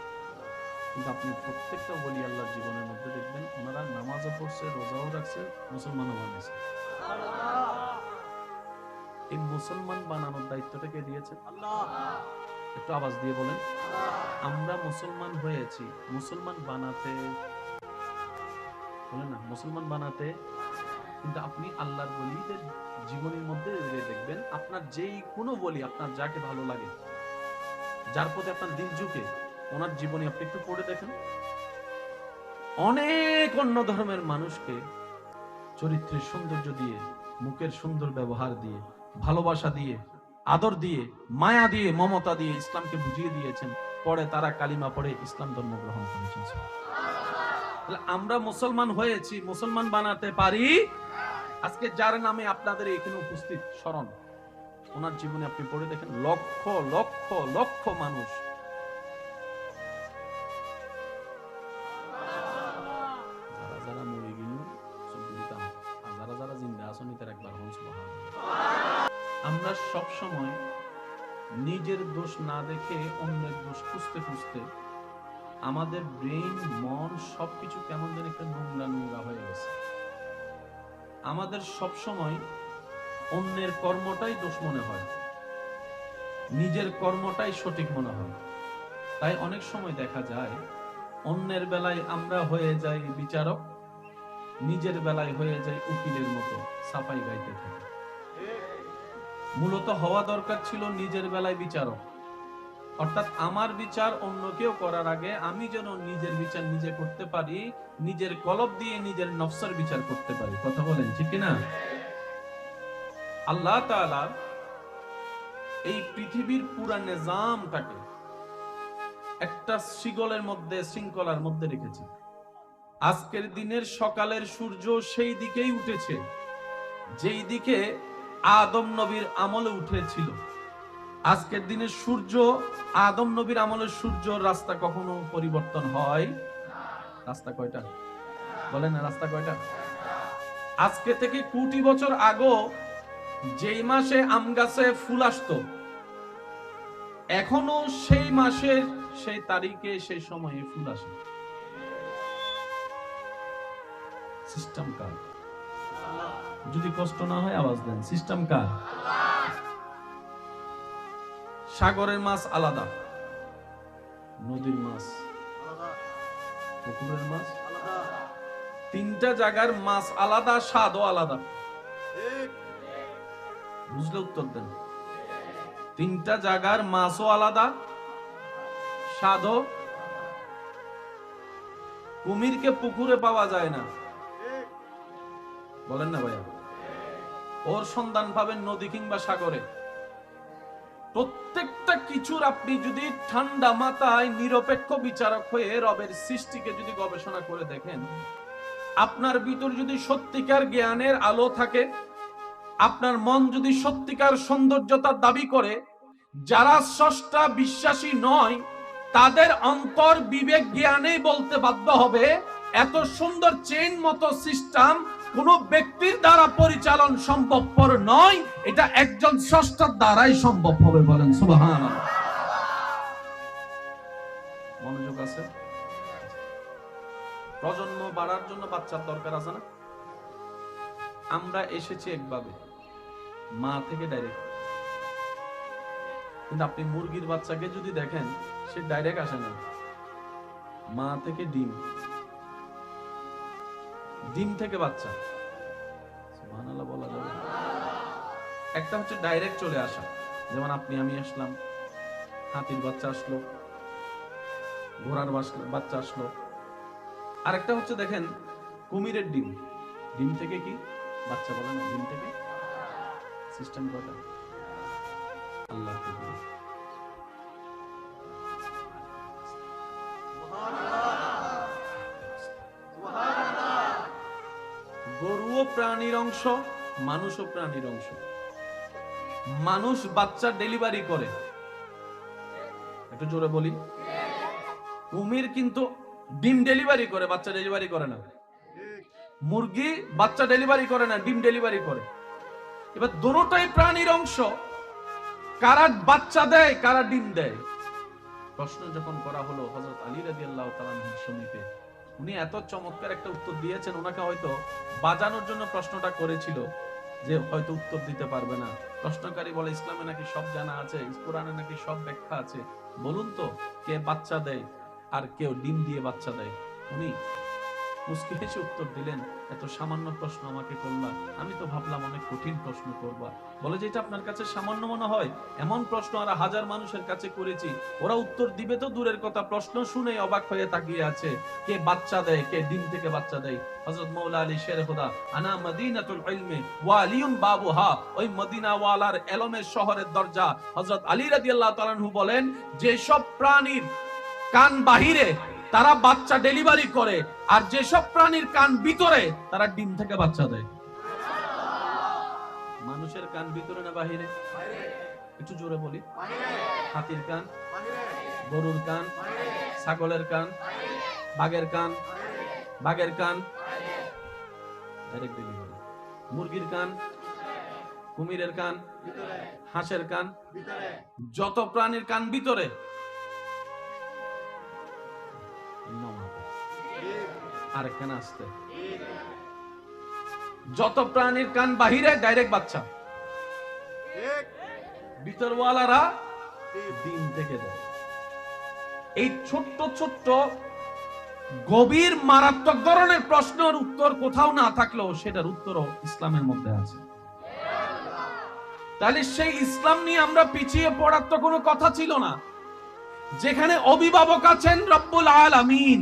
কিন্তু আপনি প্রত্যেকটা ওলি আল্লাহর জীবনের মধ্যে দেখবেন, ওনারা নামাজও পড়ছে, রোজাও রাখছে, মুসলমানও বানাইছে। এই মুসলমান বানানোর দায়িত্বটা কে দিয়েছে? আল্লাহ। একটু আওয়াজ দিয়ে বলেন। আমরা মুসলমান হয়েছি, মুসলমান বানাতে, বলেন না, মুসলমান বানাতে। কিন্তু আপনি আল্লাহর ওলিদের জীবনের মধ্যে দেখবেন, আপনার যেই কোনো বলি, আপনার যাকে ভালো লাগে, যার প্রতি আপনার দিল ঝুঁকে, ওনার জীবনী আপনি একটু পড়ে দেখেন। অনেক অন্য ধর্মের মানুষকে চরিত্রের সৌন্দর্য দিয়ে, মুখের সুন্দর ব্যবহার দিয়ে, ভালোবাসা দিয়ে, আদর দিয়ে, মায়া দিয়ে, মমতা দিয়ে ইসলামকে বুঝিয়ে দিয়েছেন। পরে তারা কালিমা পড়ে ইসলাম ধর্ম গ্রহণ করেছেন। আমরা মুসলমান হয়েছি, মুসলমান বানাতে পারি। আজকে যার নামে আপনাদের এখানে উপস্থিত স্মরণ, ওনার জীবনে আপনি পড়ে দেখেন, লক্ষ লক্ষ লক্ষ মানুষ যারা যারা মরে গেল, আর যারা যারা জিন্দা আছেন তার একবার হন সুবহানাল্লাহ। আমরা সব সময় নিজের দোষ না দেখে অন্যের দোষ খুঁজতে খুঁজতে আমাদের ব্রেইন, মন সবকিছু কেমন যেন একটা নোংরা নোংরা হয়ে গেছে। আমাদের সব সময় অন্যের কর্মটাই দোষ মনে হয়, নিজের কর্মটাই সঠিক মনে হয়। তাই অনেক সময় দেখা যায় অন্যের বেলায় আমরা হয়ে যাই বিচারক, নিজের বেলায় হয়ে যাই উকিলের মতো সাফাই গাইতে থাকি। মূলত হওয়া দরকার ছিল নিজের বেলায় বিচারক, অর্থাৎ আমার বিচার অন্য কেউ করার আগে আমি যেন নিজের বিচার নিজে করতে পারি, নিজের কলব দিয়ে নিজের নফসের বিচার করতে পারি। কথা বলেন ঠিক কিনা? আল্লাহ তাআলা এই পৃথিবীর পুরা নিজামটাকে একটা শিকলের মধ্যে, শৃঙ্খলার মধ্যে রেখেছে। আজকের দিনের সকালের সূর্য সেই দিকেই উঠেছে যেই দিকে আদম নবীর আমলে উঠেছিল। আজকের দিনের সূর্য, আদম নবীর আমলের সূর্য, রাস্তা কখনো পরিবর্তন হয়? রাস্তা কয়টা বলেন না, রাস্তা কয়টা? আজকে থেকে কোটি বছর আগে যেই মাসে আম গাছে ফুল আসতো, এখনো সেই মাসের সেই তারিখে সেই সময়ে ফুল আসে। সিস্টেম কার? যদি কষ্ট না হয় আওয়াজ দেন, সিস্টেম কার? সাগরের মাছ আলাদা, নদীর মাছ আলাদা, পুকুরের মাছ আলাদা, তিনটা জায়গার মাছ আলাদা, স্বাদও আলাদা। বুঝলে উত্তর দেন। তিনটা জায়গার মাছও আলাদা, স্বাদও। কুমিরকে পুকুরে পাওয়া যায় না, বলেন না ভাইয়া? ওর সন্ধান পাবেন নদী কিংবা সাগরে। প্রত্যেকটা কিছুর আপনি যদি ঠান্ডা মাথায় নিরপেক্ষ বিচারক হয়ে রবের সৃষ্টিকে যদি গবেষণা করে দেখেন, আপনার ভিতর যদি সত্যিকার জ্ঞানের আলো থাকে, আপনার মন যদি সত্যিকার সৌন্দর্যতার দাবি করে, যারা স্রষ্টা বিশ্বাসী নয় তাদের অন্তর বিবেক জ্ঞানেই বলতে বাধ্য হবে এত সুন্দর চেইন মতো সিস্টেম কোন ব্যক্তির দ্বারা পরিচালন সম্ভবপর নয়, এটা একজন স্রষ্টার দ্বারাই সম্ভব হবে। বলেন সুবহানাল্লাহ। মনোযোগ আছে? প্রজন্ম বাড়ার জন্য বাচ্চার দরকার আছে না? আমরা এসেছি একভাবে, মা থেকে ডাইরেক্ট। কিন্তু আপনি মুরগির বাচ্চাকে যদি দেখেন, সে ডাইরেক্ট আসে না, মা থেকে ডিম, ডিম থেকে বাচ্চা। সুবহানাল্লাহ বলা যাবে? একটা হচ্ছে ডাইরেক্ট চলে আসা, যেমন আপনি আমি আসলাম, হাতির বাচ্চা আসলো, ঘোড়ার বাচ্চা আসলো। আর একটা হচ্ছে দেখেন কুমিরের ডিম, ডিম থেকে কি বাচ্চা? বলে না, ডিম থেকে সিস্টেম কয়টা? আল্লাহ থেকে। গরুও প্রাণীর অংশ, মানুষও প্রাণীর অংশ। মানুষ বাচ্চা ডেলিভারি করে, একটু জোরে বলি। কুমির কিন্তু ডিম ডেলিভারি করে, বাচ্চা ডেলিভারি করে না। মুরগি বাচ্চা ডেলিভারি করে না, ডিম ডেলিভারি করে। এবার দুটোটাই প্রাণীর অংশ, কারা বাচ্চা দেয় কারা ডিম দেয়? প্রশ্ন যখন করা হলো হযরত আলী রাদিয়াল্লাহু তাআলা আনহুর সমীপে, উনি এত চমৎকার একটা উত্তর দিয়েছেন, ওনাকে হয়তো বাজানোর জন্য প্রশ্নটা করেছিল যে হয়তো উত্তর দিতে পারবে না। প্রশ্নকারী বলে, ইসলামে নাকি সব জানা আছে, কোরআনে নাকি সব ব্যাখ্যা আছে, বলুন তো কে বাচ্চা দেয় আর কেউ ডিম দিয়ে বাচ্চা দেয়? উনি মুস্কি হেসে উত্তর দিলেন, এত সামান্য প্রশ্ন আমাকে করলা, আমি তো ভাবলাম অনেক কঠিন প্রশ্ন করবা। বলে যে এটা আপনার কাছে সামান্য মনে হয়, এমন প্রশ্ন আর হাজার মানুষের কাছে করেছি, ওরা উত্তর দিবে তো দূরের কথা, প্রশ্ন শুনে অবাক হয়ে তাকিয়ে আছে। কে বাচ্চা দেয়, কে ডিম থেকে বাচ্চা দেয়? হযরত মাওলা আলী শেরে খোদা, আনা মদিনাতুল ইলমি ওয়া আলিউন বাবুহা, ওই মদিনা ওয়ালার ইলমের শহরের দরজা। হযরত আলী রাদিয়াল্লাহু তাআলা আনহু বলেন, যে সব প্রাণীর কান বাহিরে তারা বাচ্চা ডেলিভারি করে, আর যেসব প্রাণীর কান ভিতরে তারা ডিম থেকে বাচ্চা দেয়। মানুষের কান ভিতরে না বাহিরে? একটু জোরে বলি। হাতির কান, গরুর কান, ছাগলের কান, বাঘের কান, বাঘের কান ডাইরেক্ট ডেলিভারি। মুরগির কান, কুমিরের কান, হাঁসের কান, যত প্রাণীর কান ভিতরে। আরেক কান আসতে। যত প্রাণীর কান বাহিরে ডাইরেক্ট বাচ্চা, ভিতরওয়ালারা দিন থেকে দেয়। এই ছোট্ট ছোট্ট গভীর মারাত্মক ধরনের প্রশ্নের উত্তর কোথাও না থাকলেও সেটার উত্তরও ইসলামের মধ্যে আছে। তাহলে সেই ইসলাম নিয়ে আমরা পিছিয়ে পড়ার তো কোনো কথা ছিল না। যেখানে অভিভাবক আছেন রব্বুল আলামিন,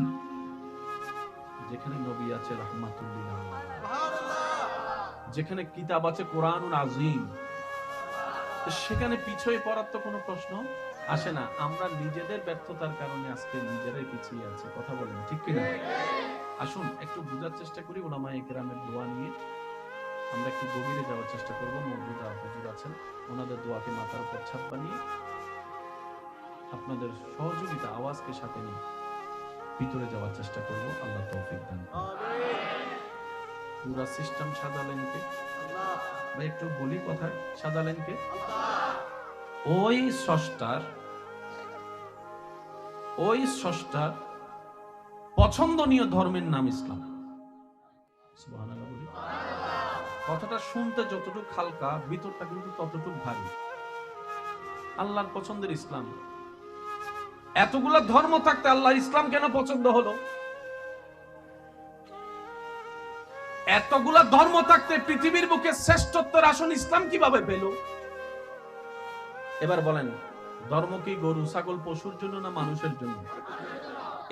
যেখানে নবী আছে রাহমাতুল লিল আলামিন, যেখানে কিতাব আছে কোরআনুল আযীম, সেখানে পিছিয়ে পড়ার তো কোনো প্রশ্ন আসে না। আমরা নিজেদের ব্যর্থতার কারণে আজকে নিজেরাই পিছিয়ে আছি। কথা বলেন ঠিক কিনা? আসুন একটু বোঝার চেষ্টা করি উলামায়ে কেরামের দোয়া নিয়ে। আমরা একটু গভীরে যাওয়ার চেষ্টা করব। মওজুদা হুজুর আছেন, ওনাদের দোয়াকে মাথার উপর ছাপ বানিয়ে আপনাদের সহযোগিতা আওয়াজকে সাথে নিয়ে ভিতরে যাওয়ার চেষ্টা করব। আল্লাহ তৌফিক দান করুন। পুরো সিস্টেম সাজালেন কে? আল্লাহ। ভাই একটু বলি কথা, সাজালেন কে? আল্লাহ। ওই স্রষ্টার পছন্দনীয় ধর্মের নাম ইসলাম। সুবহানাল্লাহ বলি। কথাটা শুনতে যতটুকু হালকা, ভিতরটা কিন্তু ততটুকু ভারী। আল্লাহর পছন্দের ইসলাম। এতগুলা ধর্ম থাকতে আল্লাহর ইসলাম কেন পছন্দ হলো? এতগুলা ধর্ম থাকতে পৃথিবীর বুকে শ্রেষ্ঠত্বের আসন ইসলাম কিভাবে পেল? এবার বলেন, ধর্ম কি গরু ছাগল পশুর জন্য না মানুষের জন্য?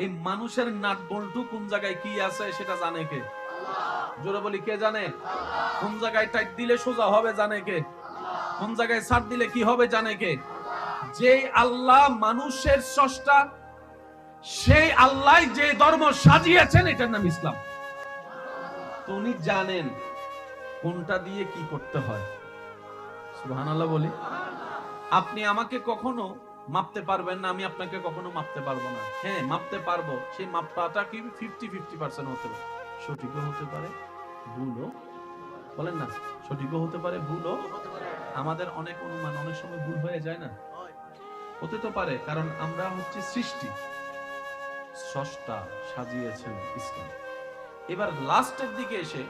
এই মানুষের নাট বল্টু কোন জায়গায় কি আছে সেটা জানে কে? জোরে বলি, কে জানে? কোন জায়গায় টাইট দিলে সোজা হবে জানে কে? কোন জায়গায় ছাড় দিলে কি হবে জানে কে? যে আল্লাহ মানুষের স্রষ্টা, সেই আল্লাহ যে ধর্ম সাজিয়েছেন এটার নাম ইসলাম। তো উনি জানেন কোনটা দিয়ে কি করতে হয়। সুবহানাল্লাহ বলি। আপনি আমাকে কখনো মাপতে পারবেন না, আমি আপনাকে কখনো মাপতে পারবো না। হ্যাঁ, মাপতে পারবো, সেই মাপটা কি 50-50% হতে পারে, সঠিকও হতে পারে, ভুলও। বলেন না, সঠিকও হতে পারে, ভুলও। আমাদের অনেক অনুমান অনেক সময় ভুল হয়ে যায় না? হতে তো পারে, কারণ আমরা হচ্ছে সৃষ্টি, স্রষ্টা সাজিয়েছেন ইসলাম। এবার লাস্টের দিকে এসে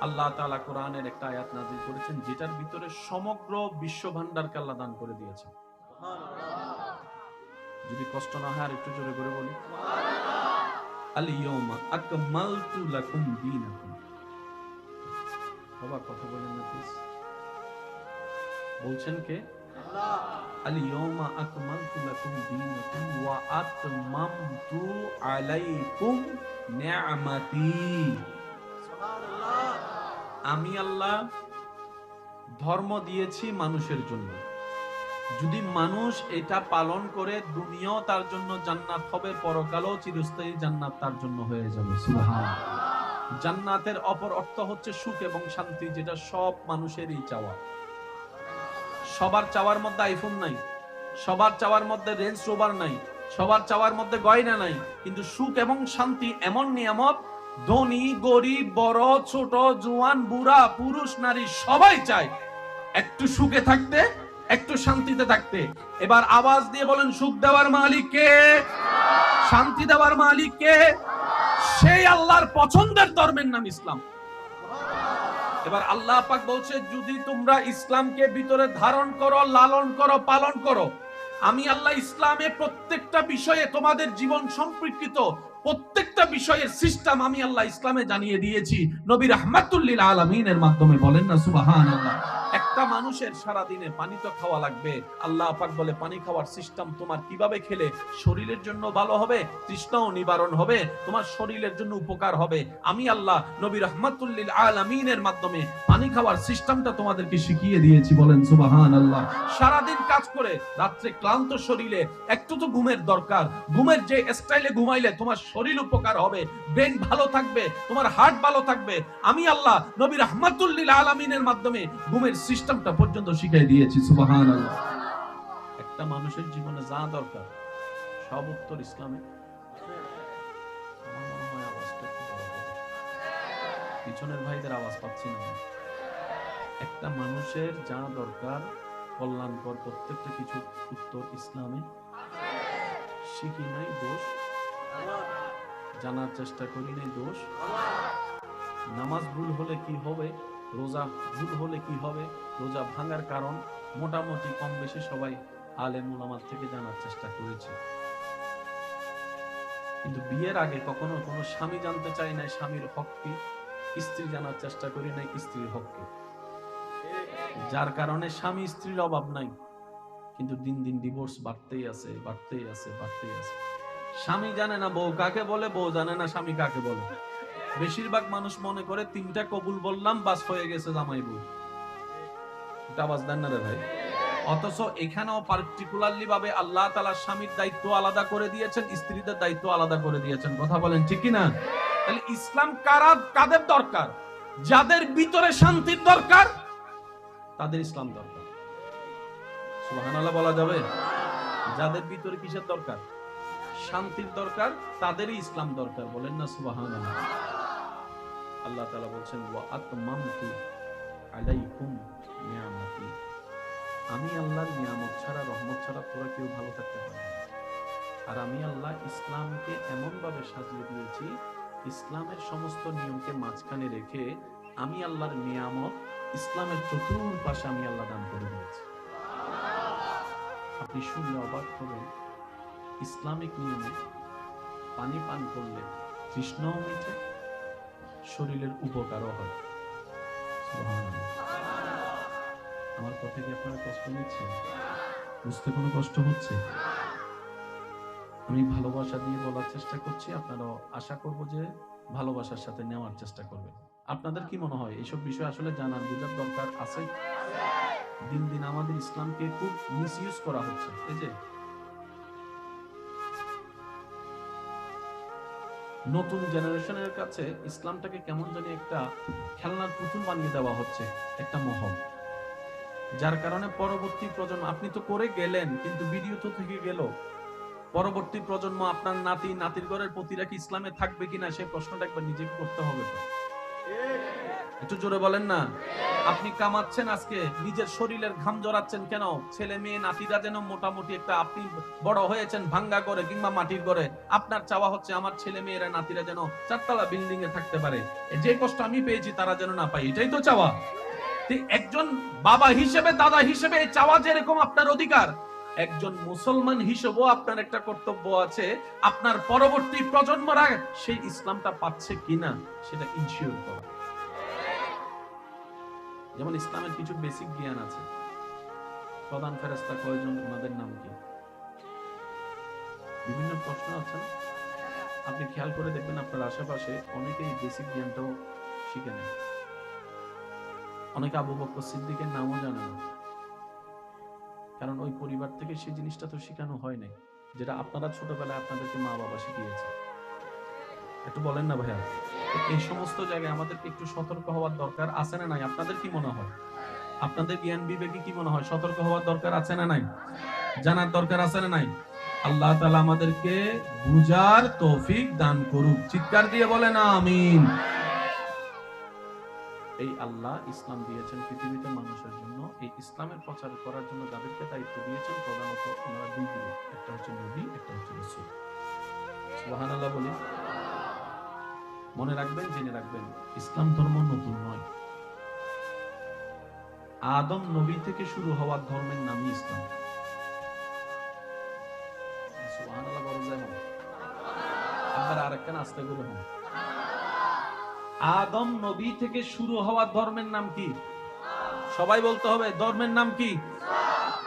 আল্লাহ তাআলা কোরআনের একটা আয়াত নাযিল করেছেন, যেটার ভিতরে সমগ্র বিশ্ব ভান্ডারকে আল্লাহ দান করে দিয়েছেন। যদি কষ্ট না হয় আর একটু জোরে করে বলি, আল ইয়াউমা আকমালতু লাকুম দীনাকুম। বাবা কথা বলেন না প্লিজ। বলছেন কে? আল্লাহ। আল ইয়াউমা আকমালতু লাকুম দীনাকুম ওয়া আতমামতু আলাইকুম নি'মাতি। সুবহানাল্লাহ। আমি আল্লাহ ধর্ম দিয়েছি মানুষের জন্য। যদি মানুষ এটা পালন করে, দুনিয়াও তার জন্য জান্নাত হবে, পরকালও চিরস্থায়ী জান্নাত তার জন্য হয়ে যাবে। সুবহানাল্লাহ। জান্নাতের অপর অর্থ হচ্ছে সুখ এবং শান্তি, যেটা সব মানুষেরই চাওয়া। সবার চাওয়ার মধ্যে আইফোন নাই, সবার চাওয়ার মধ্যে রেঞ্জ রোভার নাই, সবার চাওয়ার মধ্যে গয়না নাই, কিন্তু সুখ এবং শান্তি এমন নিয়ামত ধনী গরিব বড় ছোট জওয়ান বুড়া পুরুষ নারী সবাই চায় একটু সুখে থাকতে, একটু শান্তিতে থাকতে। এবার আওয়াজ দিয়ে বলেন, সুখ দেওয়ার মালিক কে? শান্তি দেওয়ার মালিক কে? সেই আল্লাহর পছন্দের ধর্মের নাম ইসলাম। এবার আল্লাহ পাক বলছে, যদি তোমরা ইসলামকে ভিতরে ধারণ করো, লালন করো, পালন করো, আমি আল্লাহ ইসলামে প্রত্যেকটা বিষয়ে তোমাদের জীবন সম্পর্কিত প্রত্যেকটা বিষয়ের সিস্টেম আমি আল্লাহ ইসলামে জানিয়ে দিয়েছি নবী রাহমাতুল লিল আলামিনের মাধ্যমে। বলেন না সুবহানাল্লাহ। একটা মানুষের সারা দিনে পানি তো খাওয়া লাগবে। আল্লাহ পাক বলে, পানি খাওয়ার সিস্টেম তোমার কিভাবে খেলে শরীরের জন্য ভালো হবে, তৃষ্ণাও নিবারণ হবে, তোমার শরীরের জন্য উপকার হবে। আমি আল্লাহ নবী রাহমাতুল লিল আলামিনের মাধ্যমে পানি খাওয়ার সিস্টেমটা তোমাদেরকে শিখিয়ে দিয়েছি। বলেন সুবহানাল্লাহ। সারা দিন কাজ করে রাত্রে ক্লান্ত শরীরে একটু তো ঘুমের দরকার। ঘুমের যে স্টাইলে ঘুমাইলে তোমার শরীর উপকার হবে, ব্রেন ভালো থাকবে, তোমার হার্ট ভালো থাকবে, আমি আল্লাহ নবী রাহমাতুল লিল আলামিনের মাধ্যমে ঘুমের সিস্টেমটা পর্যন্ত শিখিয়ে দিয়েছি। সুবহানাল্লাহ। একটা মানুষের জীবনে যা দরকার সব উত্তর ইসলামে। আমার মনে হয় আওয়াজটা একটু বড় হবে, পিছনের ভাইদের আওয়াজ পাচ্ছি না। একটা মানুষের যা দরকার কল্যাণকর প্রত্যেকটা কিছু উত্তর ইসলামে। শিখি নাই দোষ, জানার চেষ্টা করি নাই দোষ। নামাজ ভুল হলে কি হবে, রোজা ভুল হলে কি হবে, রোজা ভাঙার কারণ মোটামুটি কম বেশি সবাই আলেম উলামা থেকে জানার চেষ্টা করেছি। কিন্তু বিয়ের আগে কখনো কোনো স্বামী জানতে চাই নাই স্বামীর হক কি, স্ত্রী জানার চেষ্টা করি নাই স্ত্রীর হক কি। যার কারণে স্বামী স্ত্রীর অভাব নাই, কিন্তু দিন দিন ডিভোর্স বাড়তেই আছে, বাড়তেই আছে, বাড়তেই আছে। স্বামী জানে না বউ কাকে বলে, বউ জানে না স্বামী কাকে বলে। বেশিরভাগ মানুষ মনে করে তিনটা কবুল বললাম বাস হয়ে গেছে জামাই বউ। এটা আওয়াজ দেন না রে ভাই। অথচ এখানেও পার্টিকুলারলি ভাবে আল্লাহ তাআলা স্বামীর দায়িত্ব আলাদা করে দিয়েছেন, স্ত্রীদের দায়িত্ব আলাদা করে দিয়েছেন। কথা বলেন ঠিক কি না? তাহলে ইসলাম কাদের দরকার? যাদের ভিতরে শান্তির দরকার তাদের ইসলাম দরকার। সুবহানাল্লাহ বলা যাবে? যাদের ভিতরে কিসের দরকার? শান্তির দরকার, তাদেরই ইসলাম দরকার। বলেন না সুবহানাল্লাহ। আল্লাহ তাআলা বলছেন ওয়া আতমামতু আলাইকুম নিয়ামতি, আমি আল্লাহর নিয়ামত ছাড়া, রহমত ছাড়া তোরা কেউ ভালো থাকতে পারবে না। আর আমি আল্লাহ ইসলামকে এমন ভাবে সাজিয়ে দিয়েছি, ইসলামের সমস্ত নিয়মকে মাঝখানে রেখে আমি আল্লাহর নিয়ামত ইসলামের চতুর্পাশে আমি আল্লাহ দান করে দিয়েছি। আপনি শুনলে অবাক হবেন, ইসলামিক নিয়মে পানি পান করলে তৃষ্ণাও মিটে, শরীরের উপকারও হয়। সুবহানাল্লাহ। আমার কথা কি আপনারা কষ্ট নিচ্ছেন? বুঝতে কোনো কষ্ট হচ্ছে? আমি ভালোবাসা দিয়ে বলার চেষ্টা করছি, আপনারাও আশা করব যে ভালোবাসার সাথে নেওয়ার চেষ্টা করবেন। আপনাদের কি মনে হয় এইসব বিষয় আসলে জানার বোঝার দরকার আছে? দিন দিন আমাদের ইসলামকে খুব মিসইউজ করা হচ্ছে। এই যে নতুন জেনারেশনের কাছে ইসলামটাকে কেমন জানি একটা খেলনার পুতুল বানিয়ে দেওয়া হচ্ছে, একটা মহল। যার কারণে পরবর্তী প্রজন্ম, আপনি তো করে গেলেন কিন্তু ভিডিও তো থেকে গেল, পরবর্তী প্রজন্ম আপনার নাতি নাতির ঘরের প্রতিরা কি ইসলামে থাকবে কিনা সেই প্রশ্নটা একবার নিজেকে করতে হবে। তো একটু জোরে বলেন না। আপনি কামাচ্ছেন আজকে, নিজের শরীরের ঘাম জড়াচ্ছেন কেন? ছেলে মেয়ে নাতিরা যেন মোটামুটি একটা, আপনি বড় হয়েছেন ভাঙ্গা করে কিংবা মাটির ঘরে, আপনার চাওয়া হচ্ছে আমার ছেলে মেয়েরা নাতিরা যেন চারতলা বিল্ডিং এ থাকতে পারে, যে কষ্ট আমি পেয়েছি তারা যেন না পায়, এটাই তো চাওয়া। একজন বাবা হিসেবে, দাদা হিসেবে এই চাওয়া যেরকম আপনার অধিকার, একজন মুসলমান হিসেবেও আপনার একটা কর্তব্য আছে, আপনার পরবর্তী প্রজন্মরা সেই ইসলামটা পাচ্ছে কিনা সেটা ইনশিওর করা। যেমন ইসলামের কিছু বেসিক জ্ঞান আছে। প্রধান ফেরেশতা কয়জন, ওনাদের নাম কি? বিভিন্ন প্রশ্ন আছে না? আপনি খেয়াল করে দেখবেন আপনার আশেপাশে অনেকেই বেসিক জ্ঞানটাও শিখে নেয়। অনেকে আবু বকর সিদ্দিকের নামও জানে না, কারণ ওই পরিবার থেকে সেই জিনিসটা তো শেখানো হয় নাই, যেটা আপনারা ছোটবেলায় আপনাদেরকে মা বাবা শিখিয়েছে। একটু বলেন না ভাইয়া। এই সমস্ত জায়গায় আমাদেরকে একটু সতর্ক হওয়ার দরকার আছে না নাই? আপনাদের কি মনে হয়? আপনাদের জ্ঞান বিবেকে কি মনে হয়? সতর্ক হওয়ার দরকার আছে না নাই? জানার দরকার আছে না নাই? আল্লাহ তাআলা আমাদেরকে বুঝার তৌফিক দান করুক। চিৎকার দিয়ে বলেন আমিন। এই আল্লাহ ইসলাম দিয়েছেন পৃথিবীতে মানুষের জন্য, এই ইসলামের প্রচার করার জন্য যাদেরকে দায়িত্ব দিয়েছেন প্রধানত ওনারা দুই দিকে, একটা হচ্ছে নবী, একটা হচ্ছে রাসূল। সুবহানাল্লাহ বলি। মনে রাখবেন, জেনে রাখবেন, ইসলাম ধর্ম নতুন নয়। আদম নবী থেকে শুরু হওয়া ধর্মের নামই ইসলাম। সুবহানাল্লাহ বলা যায় না? একবার আরেকখান আস্তে করে হোক। আদম নবী থেকে শুরু হওয়া ধর্মের নাম কি? সবাই বলতে হবে ধর্মের নাম কি?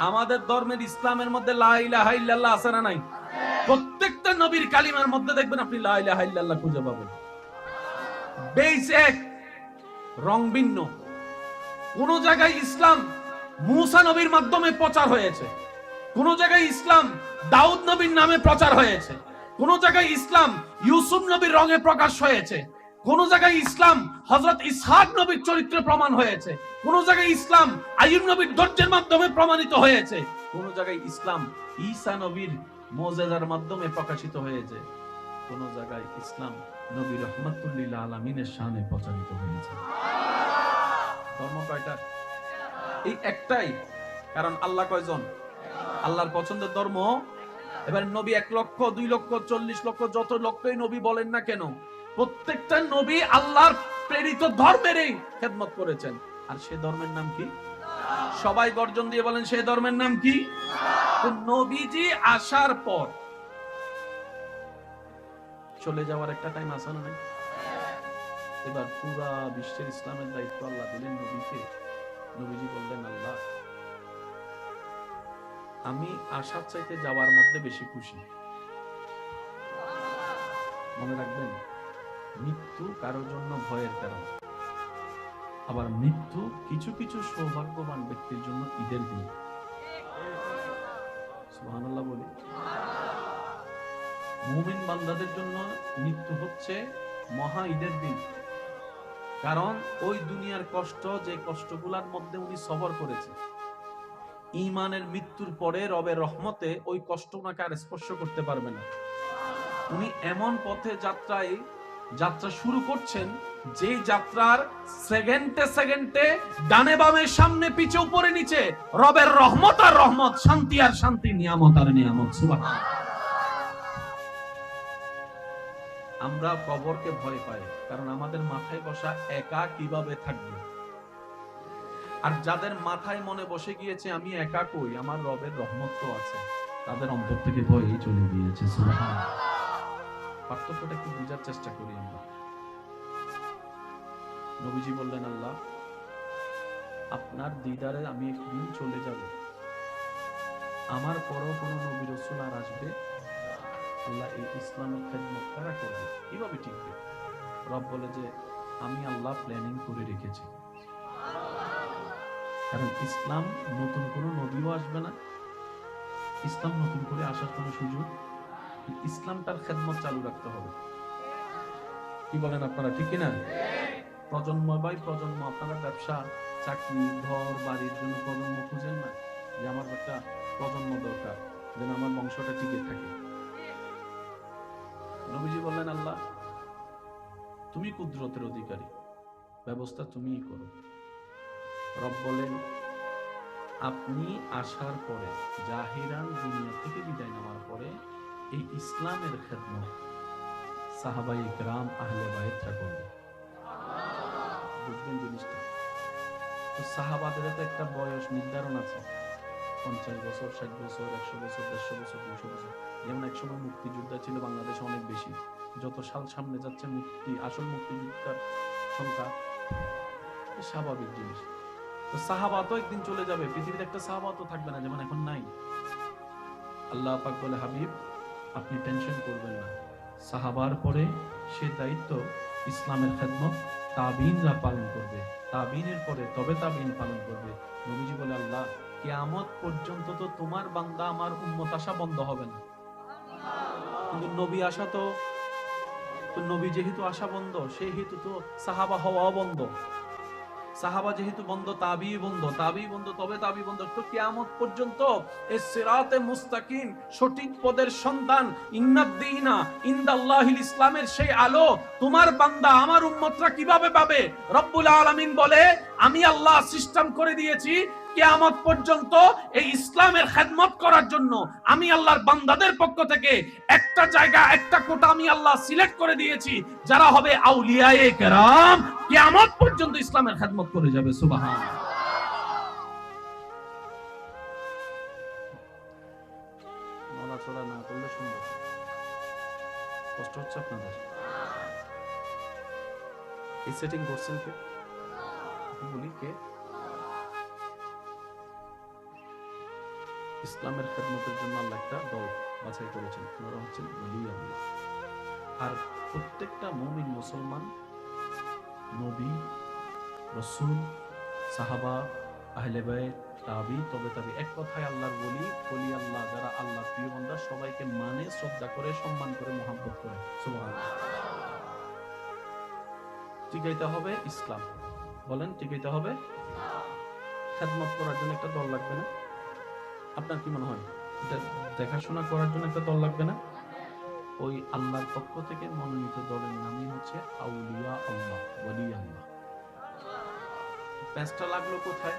আমাদের ধর্মের ইসলামের মধ্যে লা ইলাহা ইল্লাল্লাহ আছে না নাই? প্রত্যেকটা নবীর কালিমার মধ্যে দেখবেন আপনি লা ইলাহা ইল্লাল্লাহ খুঁজে পাবেন। বেস এক, রং ভিন্ন। কোন জায়গায় ইসলাম মুসা নবীর মাধ্যমে প্রচার হয়েছে, কোন জায়গায় ইসলাম দাউদ নবীর নামে প্রচার হয়েছে, কোন জায়গায় ইসলাম ইউসুফ নবীর রঙে প্রকাশ হয়েছে, কোন জায়গায় ইসলাম হযরত ইসহাক নবীর চরিত্রে প্রমাণ হয়েছে, কোন জায়গায় ইসলাম আইয়ুব নবীর ধৈর্যের মাধ্যমে প্রমাণিত হয়েছে, কোন জায়গায় ইসলাম ঈসা নবীর মুজিজার মাধ্যমে প্রকাশিত হয়েছে, কোন জায়গায় ইসলাম নবী রাহমাতুল লিল আলামিনের শানে প্রচারিত হয়েছে। ধর্ম কয়টা? এই একটাই। কারণ আল্লাহ কয়জন? আল্লাহর পছন্দের ধর্ম এবার নবী 1 লক্ষ 2 লক্ষ 40 লক্ষ যত লক্ষই নবী বলেন না কেন, প্রত্যেকটা নবী আল্লাহর প্রেরিত ধর্মেরই খেদমত করেছেন। আর সে ধর্মের নাম কি? সবাই গর্জন দিয়ে বলেন, সে ধর্মের নাম কি? তো নবীজি আসার পর চলে যাওয়ার একটা টাইম আসে না নাই? এবার পুরা বিশ্বের ইসলামের দায়িত্ব আল্লাহ দিলেন নবীকে। নবীজি বললেন, আল্লাহ আমি আসার চাইতে যাওয়ার মধ্যে বেশি খুশি। মনে রাখবেন, মৃত্যু কারোর জন্য ভয়ের কারণ, আবার মৃত্যু কিছু কিছু সৌভাগ্যবান ব্যক্তির জন্য ঈদের দিন। সুবহানাল্লাহ বলি। মুমিন বান্দাদের জন্য মৃত্যু হচ্ছে মহা ঈদের দিন। কারণ ওই দুনিয়ার কষ্ট, যে কষ্টগুলোর মধ্যে উনি সবর করেছে, ঈমানের মৃত্যুর পরে রবের রহমতে ওই কষ্ট ওনাকে আর স্পর্শ করতে পারবে না। উনি এমন পথে যাত্রা শুরু করছেন, যে যাত্রার সেকেন্ডে সেকেন্ডে ডানে বামে সামনে পিছে উপরে নিচে রবের রহমত আর রহমত, শান্তি আর শান্তি, নিয়ামত আর নিয়ামত। সুবহানাল্লাহ। আমরা কবরকে ভয় পাই, কারণ আমাদের মাথায় বসা একা কিভাবে থাকবে। আর যাদের মাথায় মনে বসে গিয়েছে আমি একা কই, আমার রবের রহমত তো আছে, তাদের অন্তর থেকে ভয়ই চলে গিয়েছে। সুবহানাল্লাহ। পার্থক্যটা একটু বোঝার চেষ্টা করি আমরা। নবীজি বললেন, আল্লাহ আপনার দিদারে আমি একদিন চলে যাব, আমার পরও কোন নবী রাসূল আর আসবে? আল্লাহ এই ইসলামের খেদমত কারা করবে, কিভাবে টিকবে? রব বলে যে আমি আল্লাহ প্ল্যানিং করে রেখেছি। কারণ ইসলাম নতুন কোন নবীও আসবে না, ইসলাম নতুন করে আসার কোন সুযোগ, ইসলামটার খেদমত চালু রাখতে হবে। কি বলেন আপনারা, ঠিক কিনা? প্রজন্ম বাই প্রজন্ম আপনারা ব্যবসা, চাকরি, ঘর বাড়ির জন্য প্রজন্ম খুঁজেন না, যে আমার একটা প্রজন্ম দরকার, যেন আমার বংশটা টিকে থাকে। নবীজি বললেন, আল্লাহ তুমি কুদরতের অধিকারী, ব্যবস্থা তুমিই করো। রব বলেন, আপনি আসার পরে, জাহিরান দুনিয়া থেকে বিদায় নেওয়ার পরে, এই ইসলামের খেদমত সাহাবায়ে কেরাম আহলে বাইতরা করবে। বুঝবেন জিনিসটা? তো সাহাবাদের তো একটা বয়স নির্ধারণ আছে, 50 বছর, 60 বছর, 100 বছর, 150 বছর, 200 বছর। যেমন একসময় মুক্তিযোদ্ধা ছিল বাংলাদেশে অনেক বেশি, যত সাল সামনে যাচ্ছে আসল মুক্তিযোদ্ধার সংখ্যা স্বাভাবিক জিনিস। তো সাহাবা তো একদিন চলে যাবে, পৃথিবীতে একটা সাহাবা তো থাকবে না, যেমন এখন নাই। আল্লাহ পাক বলে, হাবিব আপনি টেনশন করবেন না, সাহাবার পরে সে দায়িত্ব ইসলামের খেদমত তাবিনরা পালন করবে, তাবিনের পরে তবে তাবিন পালন করবে। নবীজি বলে, আল্লাহ কিয়ামত পর্যন্ত তো তোমার বান্দা আমার উম্মত আসা বন্ধ হবে না, কিন্তু নবী আসা তো নবী যেহেতু আসা বন্ধ, সেই হেতু তো সাহাবা হওয়া বন্ধ। সাহাবা যেহেতু বন্ধ, তাবি বন্ধ, তাবি বন্ধ, তবে তাবি বন্ধ। তো কিয়ামত পর্যন্ত এই সিরাতে মুস্তাকিম, সঠিক পদের সন্ধান, ইন্নাদ-দীনা ইনদাল্লাহিল ইসলামের সেই আলো তোমার বান্দা আমার উম্মতরা কিভাবে পাবে? রব্বুল আলামিন বলে, আমি আল্লাহ সিস্টেম করে দিয়েছি কিয়ামত পর্যন্ত এই ইসলামের খেদমত করার জন্য। আমি আল্লাহর বান্দাদের পক্ষ থেকে একটা জায়গা, একটা কোটা আমি আল্লাহ সিলেক্ট করে দিয়েছি, যারা হবে আউলিয়ায়ে কেরাম, কিয়ামত পর্যন্ত ইসলামের খেদমত করে যাবে। সুবহানাল্লাহ। নড়াচড়া না করলে সুন্দর। কষ্ট হচ্ছে আপনাদের? এই সেটিং করছেন কে? বলি কে? ইসলামের খেদমতের জন্য আল্লাহ একটা দল বাছাই করেছেন, ওনারা হচ্ছেন ওলি আল্লাহ। আর প্রত্যেকটা মুমিন মুসলমান নবী, রাসূল, সাহাবা, আহলে বাইত, তাবি, তবে তাবি, এক কথায় আল্লাহর ওলি আল্লাহ, যারা আল্লাহর প্রিয় বান্দা, সবাইকে মানে, শ্রদ্ধা করে, সম্মান করে, মহব্বত করে। সুবহানাল্লাহ। টিকাইতে হবে ইসলাম। বলেন, টিকাইতে হবে। খেদমত করার জন্য একটা দল লাগবে না? আপনার কি মনে হয়? এটা দেখাশোনা করার জন্য একটা দল লাগবে না? ওই আল্লাহর পক্ষ থেকে মনোনীত দলের নামই হচ্ছে আউলিয়া আল্লাহ, ওলি আল্লাহ। প্যাঁচটা লাগলো কোথায়?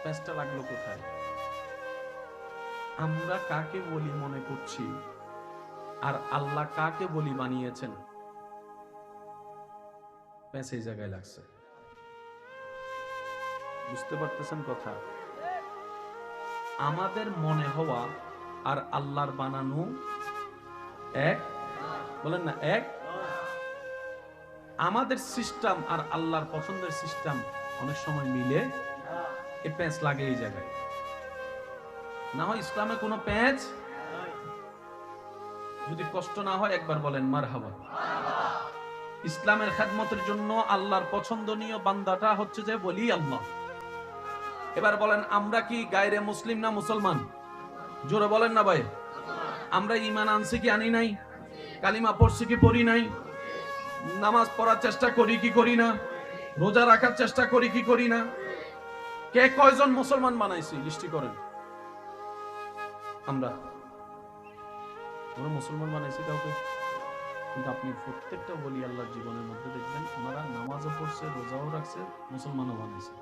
প্যাঁচটা লাগলো কোথায়? আমরা কাকে বলি মনে করছি আর আল্লাহ কাকে বলি বানিয়েছেন, এই জায়গায় লাগছে। বুঝতে পারতেছেন কথা? আমাদের মনে হওয়া আর আল্লাহর বানানো এক, বলেন না এক। আমাদের সিস্টেম আর আল্লাহর পছন্দের সিস্টেম অনেক সময় মিলে, এই প্যাঁচ লাগে এই জায়গায়। না হয় ইসলামে কোনো প্যাঁচ, যদি কষ্ট না হয় একবার বলেন মারহাবা। ইসলামের খেদমতের জন্য আল্লাহর পছন্দনীয় বান্দাটা হচ্ছে যে বলি আল্লাহ। এবার বলেন আমরা কি গায়রে মুসলিম না মুসলমান? জোরে বলেন না ভাই। আমরা ঈমান আনছি কি আনি নাই? কালিমা পড়ছি কি পড়ি নাই? নামাজ পড়ার চেষ্টা করি কি করি না? রোজা রাখার চেষ্টা করি কি করি না? কে কয়জন মুসলমান বানাইছি লিস্টি করেন। আমরা মুসলমান বানাইছি কাউকে? কিন্তু আপনি প্রত্যেকটা বলি আল্লাহর জীবনের মধ্যে দেখবেন ওনারা নামাজও পড়ছে, রোজাও রাখছে, মুসলমানও বানাইছে।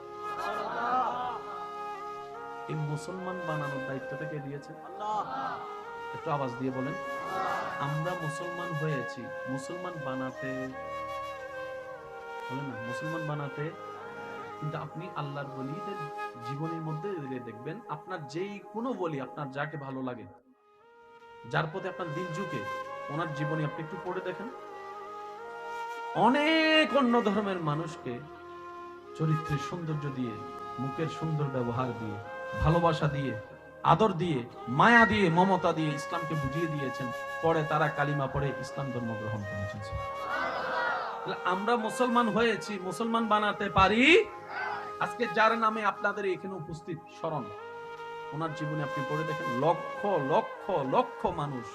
এই মুসলমান বানানোর দায়িত্বটা কে দিয়েছে? একটু আওয়াজ দিয়ে বলেন। আমরা মুসলমান হয়েছি, মুসলমান বানাতে, বলেন না মুসলমান বানাতে। কিন্তু আপনি আল্লাহর ওলিদের জীবনের মধ্যে দেখবেন আপনার যেই কোনো বলি, আপনার যাকে ভালো লাগে, যার প্রতি আপনার দিল ঝুঁকে, ওনার জীবনী আপনি একটু পড়ে দেখেন। অনেক অন্য ধর্মের মানুষকে চরিত্রের সৌন্দর্য দিয়ে, মুখের সুন্দর ব্যবহার দিয়ে, ভালোবাসা দিয়ে, আদর দিয়ে, মায়া দিয়ে, মমতা দিয়ে ইসলামকে বুঝিয়ে দিয়েছেন। পরে তারা কালিমা পড়ে ইসলাম ধর্ম গ্রহণ করেছেন। আমরা মুসলমান হয়েছি, মুসলমান বানাতে পারি। আজকে যার নামে আপনাদের এখানে উপস্থিত স্মরণ, ওনার জীবনে আপনি পড়ে দেখেন লক্ষ লক্ষ লক্ষ মানুষ